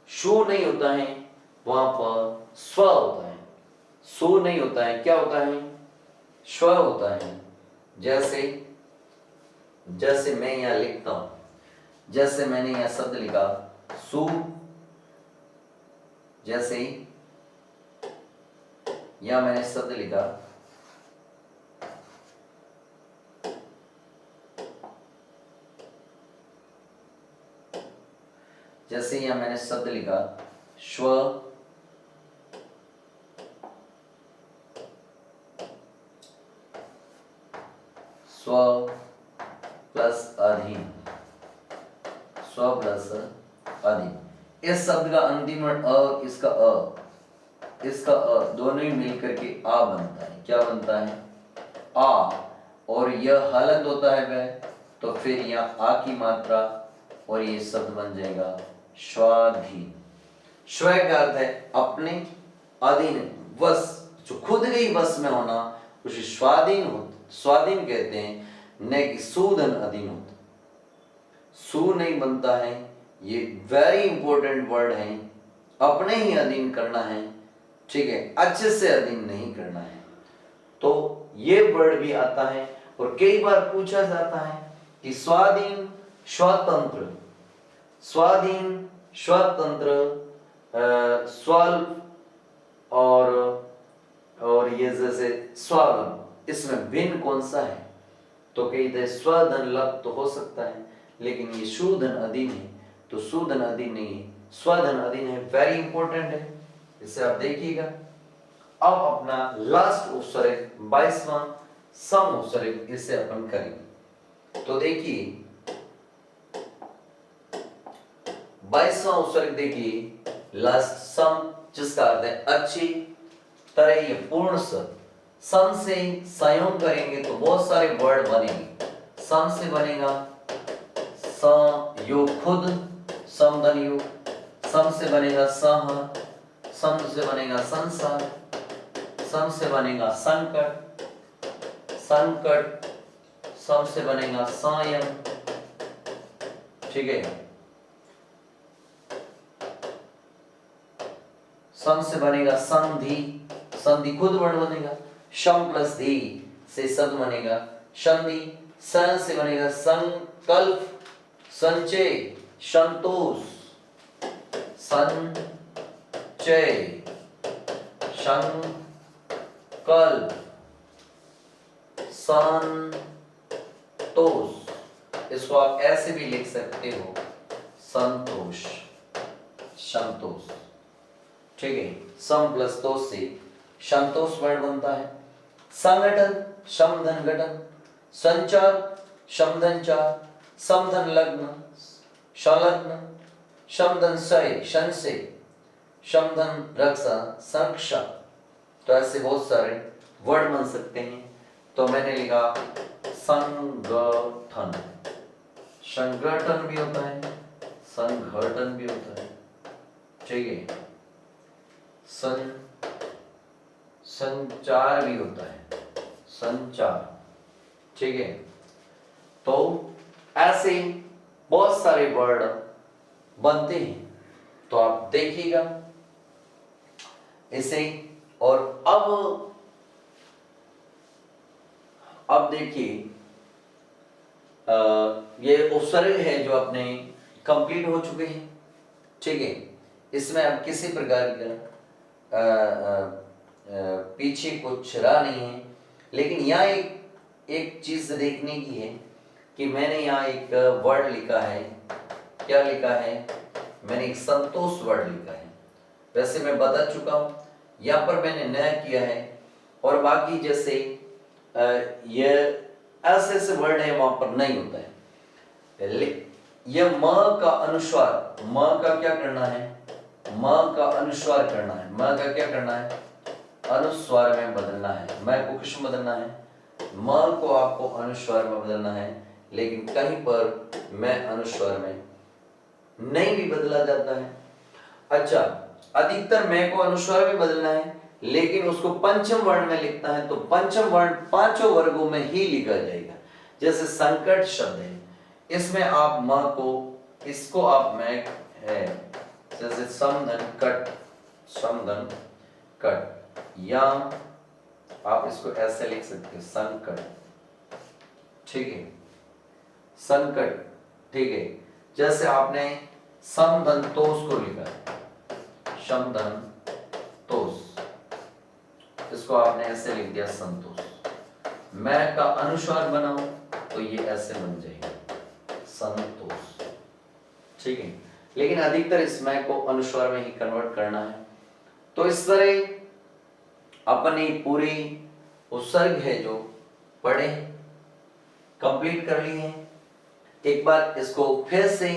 शु नहीं होता है, वहां पर स्व होता है। सु नहीं होता है, क्या होता है? स्व होता है। जैसे मैं यहां लिखता हूं, जैसे मैंने यहां शब्द लिखा सु, जैसे यहां मैंने शब्द लिखा जैसे यहां मैंने शब्द लिखा स्व, स्व प्लस अधीन, स्व प्लस अधीन। इस शब्द का अंतिम वर्ड अ, इसका अ दोनों ही मिलकर के आ बनता है। क्या बनता है? आ। और यह हलंत होता है वह, तो फिर यहाँ आ की मात्रा और ये शब्द बन जाएगा स्वाधीन। स्व का अर्थ है अपने, अधीन वश, जो खुद के ही वश में होना, उसे स्वाधीन कहते हैं, न कि सुधन अधीन होता। सु नहीं बनता है, ये वेरी इंपॉर्टेंट वर्ड है। अपने ही अधीन करना है, ठीक है, अच्छे से अधीन नहीं करना है। तो ये वर्ड भी आता है और कई बार पूछा जाता है कि स्वाधीन, स्वतंत्र, स्वाधीन, स्वतंत्र, स्वल्प और ये जैसे स्वावलंब, इसमें भिन्न कौन सा है? तो कहते स्वधन लभ तो हो सकता है, लेकिन ये सुधन अधीन है, तो सुधन अधीन नहीं है, स्वधन अधीन है। वेरी इंपॉर्टेंट है, इसे आप देखिएगा। अब अपना लास्ट उपसर्ग 22वां सम उपसर्ग, इसे अपन करेंगे। तो देखिए 22वां उपसर्ग देखिए, लास्ट सम, जिसका अर्थ है अच्छी तरह, ये पूर्ण शब्द। सम से संयोग करेंगे तो बहुत सारे वर्ड बनेंगे। सम से बनेगा संयोग खुद, समधन योग। सम से बनेगा सह, सम से बनेगा संसार, सम से बनेगा संकट, संकट, सम से बनेगा संयम, ठीक है। सम से बनेगा संधि, संधि खुद वर्ड बनेगा। शम प्लस धी से शब्द बनेगा संधि। सन से बनेगा संकल्प, संचय, संतोष, संचय, संकल्प, संतोष। इसको आप ऐसे भी लिख सकते हो, संतोष, संतोष, ठीक है। सम प्लस तोष से संतोष वर्ड बनता है। संगठन, समधन गठन, संचार, समधन चार, समधन लग्न, संलग्न, समधन सय, संशय, समधन रक्षा, संरक्षा। तो ऐसे बहुत सारे वर्ड बन सकते हैं। तो मैंने लिखा संगठन, संगठन भी होता है, संगठन भी होता है, ठीक है। संचार भी होता है, संचार, ठीक है। तो ऐसे बहुत सारे वर्ड बनते हैं, तो आप देखिएगा इसे। और अब देखिए ये उपसर्ग है जो अपने कंप्लीट हो चुके हैं, ठीक है। इसमें अब किसी प्रकार का पीछे कुछ रहा नहीं है, लेकिन यहाँ एक चीज देखने की है कि मैंने यहाँ एक वर्ड लिखा है। क्या लिखा है? मैंने एक संतोष वर्ड लिखा है। वैसे मैं बता चुका हूँ, यहाँ पर मैंने नया किया है। और बाकी जैसे ये ऐसे वर्ड है वहां पर नहीं होता है। यह म का अनुस्वार, म का क्या करना है? म का अनुस्वार करना है। म का क्या करना है? अनुस्वार में बदलना है। मैं को किस में बदलना है? म को आपको अनुस्वार में बदलना है। लेकिन कहीं पर मैं अनुस्वार में नहीं भी बदला जाता है। अच्छा, अधिकतर मैं को अनुस्वार में बदलना है, लेकिन उसको पंचम वर्ण में लिखना है, तो पंचम वर्ण पांचों वर्गों में ही लिखा जाएगा। जैसे संकट शब्द है, इसमें आप म को, इसको आप मैं है, जैसे समधन कट, समधन कट, या आप इसको ऐसे लिख सकते हैं संकट, ठीक है, संकट, ठीक है। जैसे आपने समधन तोष को लिखा है, समधन तोष, इसको आपने ऐसे लिख दिया संतोष। मैं का अनुस्वार बनाऊं तो ये ऐसे बन जाएगा संतोष, ठीक है। लेकिन अधिकतर इस मैं को अनुस्वार में ही कन्वर्ट करना है। तो इस तरह अपनी पूरी उपसर्ग है जो पढ़े, कंप्लीट कर लिए हैं। एक बार इसको फिर से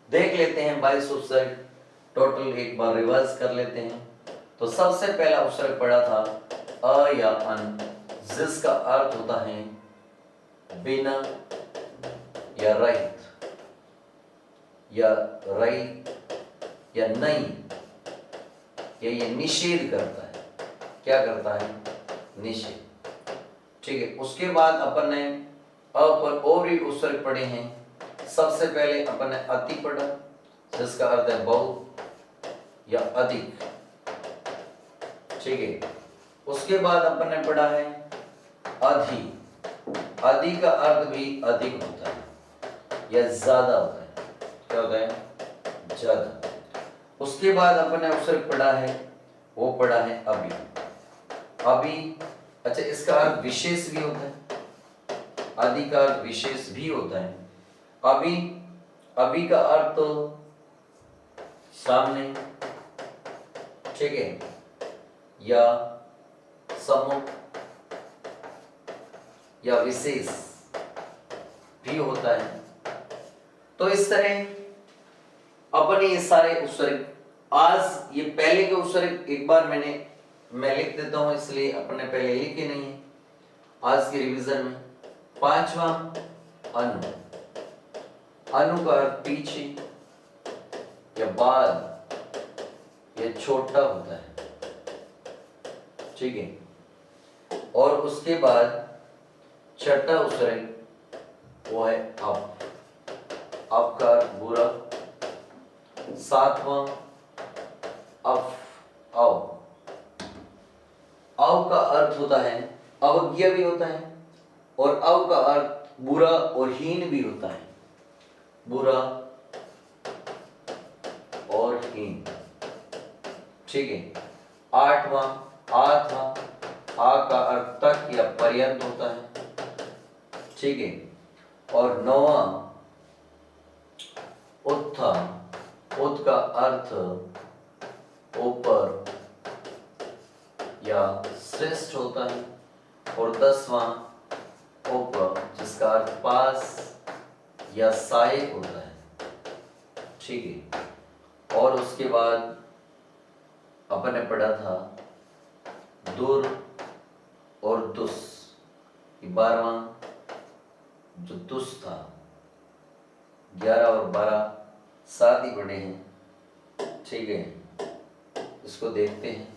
देख लेते हैं। 22 उपसर्ग टोटल एक बार रिवर्स कर लेते हैं। तो सबसे पहला उपसर्ग पढ़ा था अ या अन, जिसका अर्थ होता है बिना या रहित, या रहित या नहीं, या ये निषेध करता है। क्या करता है? निषेध, ठीक है। उसके बाद अपन ने अ पर और भी उपसर्ग पढ़े हैं। सबसे पहले अपन ने अति पढ़ा, जिसका अर्थ है बहुत या अधिक, ठीक है। उसके बाद अपन ने पढ़ा है अधि, अधि का अर्थ भी अधिक होता है या ज्यादा होता है। क्या होता है? ज्यादा। उसके बाद अपन ने उपसर्ग पढ़ा है, वो पढ़ा है अभी, अभी। अच्छा, इसका अर्थ विशेष भी होता है, अधि का अर्थ विशेष भी होता है। अभी, अभी का अर्थ तो सामने, ठीक है, या सम्मुख या विशेष भी होता है। तो इस तरह अपन ये सारे उपसर्ग, आज ये पहले के उपसर्ग एक बार मैं लिख देता हूं, इसलिए अपने पहले लिखे नहीं है। आज के रिवीजन में पांचवा अनु, अनु का अर्थ पीछे या बाद या छोटा होता है, ठीक है। और उसके बाद छठा उपसर्ग वो है अप, अप का अर्थ बुरा। सातवां अफ, अव, अव का अर्थ होता है अवज्ञा भी होता है, और अव का अर्थ बुरा और हीन भी होता है, बुरा और हीन, ठीक है। आठवां आठवां, आ का अर्थ तक या पर्यंत होता है, ठीक है। और नौवां उत्था, उत का अर्थ ऊपर या श्रेष्ठ होता है। और 10वां ऊपर, जिसका अर्थ पास या सहायक होता है, ठीक है। और उसके बाद अपन ने पढ़ा था दूर और दुस, 12वां जो दुस था। 11 और 12 साथ ही पढ़े हैं, ठीक है। इसको देखते हैं।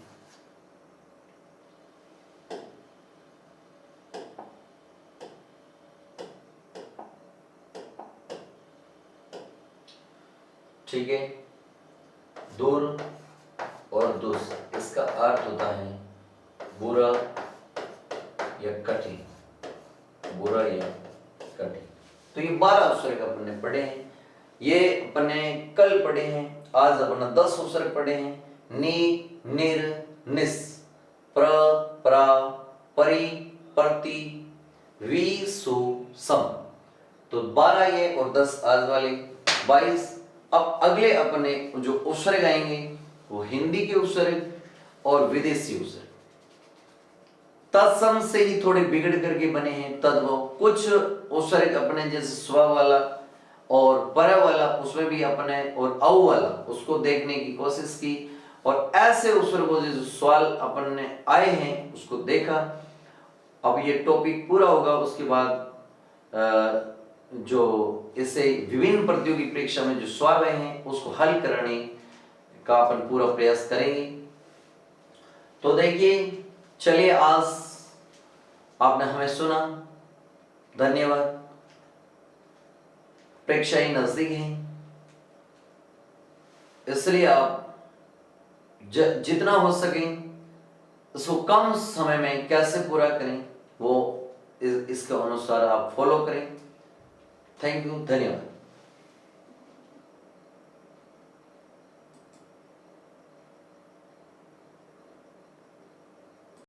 ठीक है, दूर और दुस, इसका अर्थ होता है बुरा या कठिन, बुरा या कठिन, तो ये 12 उपसर्ग अपन ने पढ़े हैं। ये अपन ने कल पढ़े हैं। आज अपन ने 10 उपसर्ग पढ़े हैं। नि, निर, निस, प्र, प्रा, परि, प्रति, वि, सु, सम। तो 12 ये और 10 आज वाले 22। अब अगले अपन ने जो उपसर्ग आएंगे वो हिंदी के उपसर्ग और विदेशी उपसर्ग। तत्सम से ही थोड़े बिगड़ करके बने हैं तद्भव। कुछ उपसर्ग अपने जैसे स्व वाला और पर वाला उसमें भी अपने और औ वाला उसको देखने की कोशिश की, और ऐसे उपसर्गों जो सवाल अपन ने आए हैं उसको देखा। अब ये टॉपिक पूरा होगा, उसके बाद जो इसे विभिन्न प्रतियोगी परीक्षा में जो सवाल आए हैं उसको हल करने का अपन पूरा प्रयास करेंगे। तो देखिए, चलिए आज आपने हमें सुना, धन्यवाद। परीक्षाएं नजदीक हैं, इसलिए आप जितना हो सके इसको कम समय में कैसे पूरा करें वो इसके अनुसार आप फॉलो करें। थैंक यू, धन्यवाद।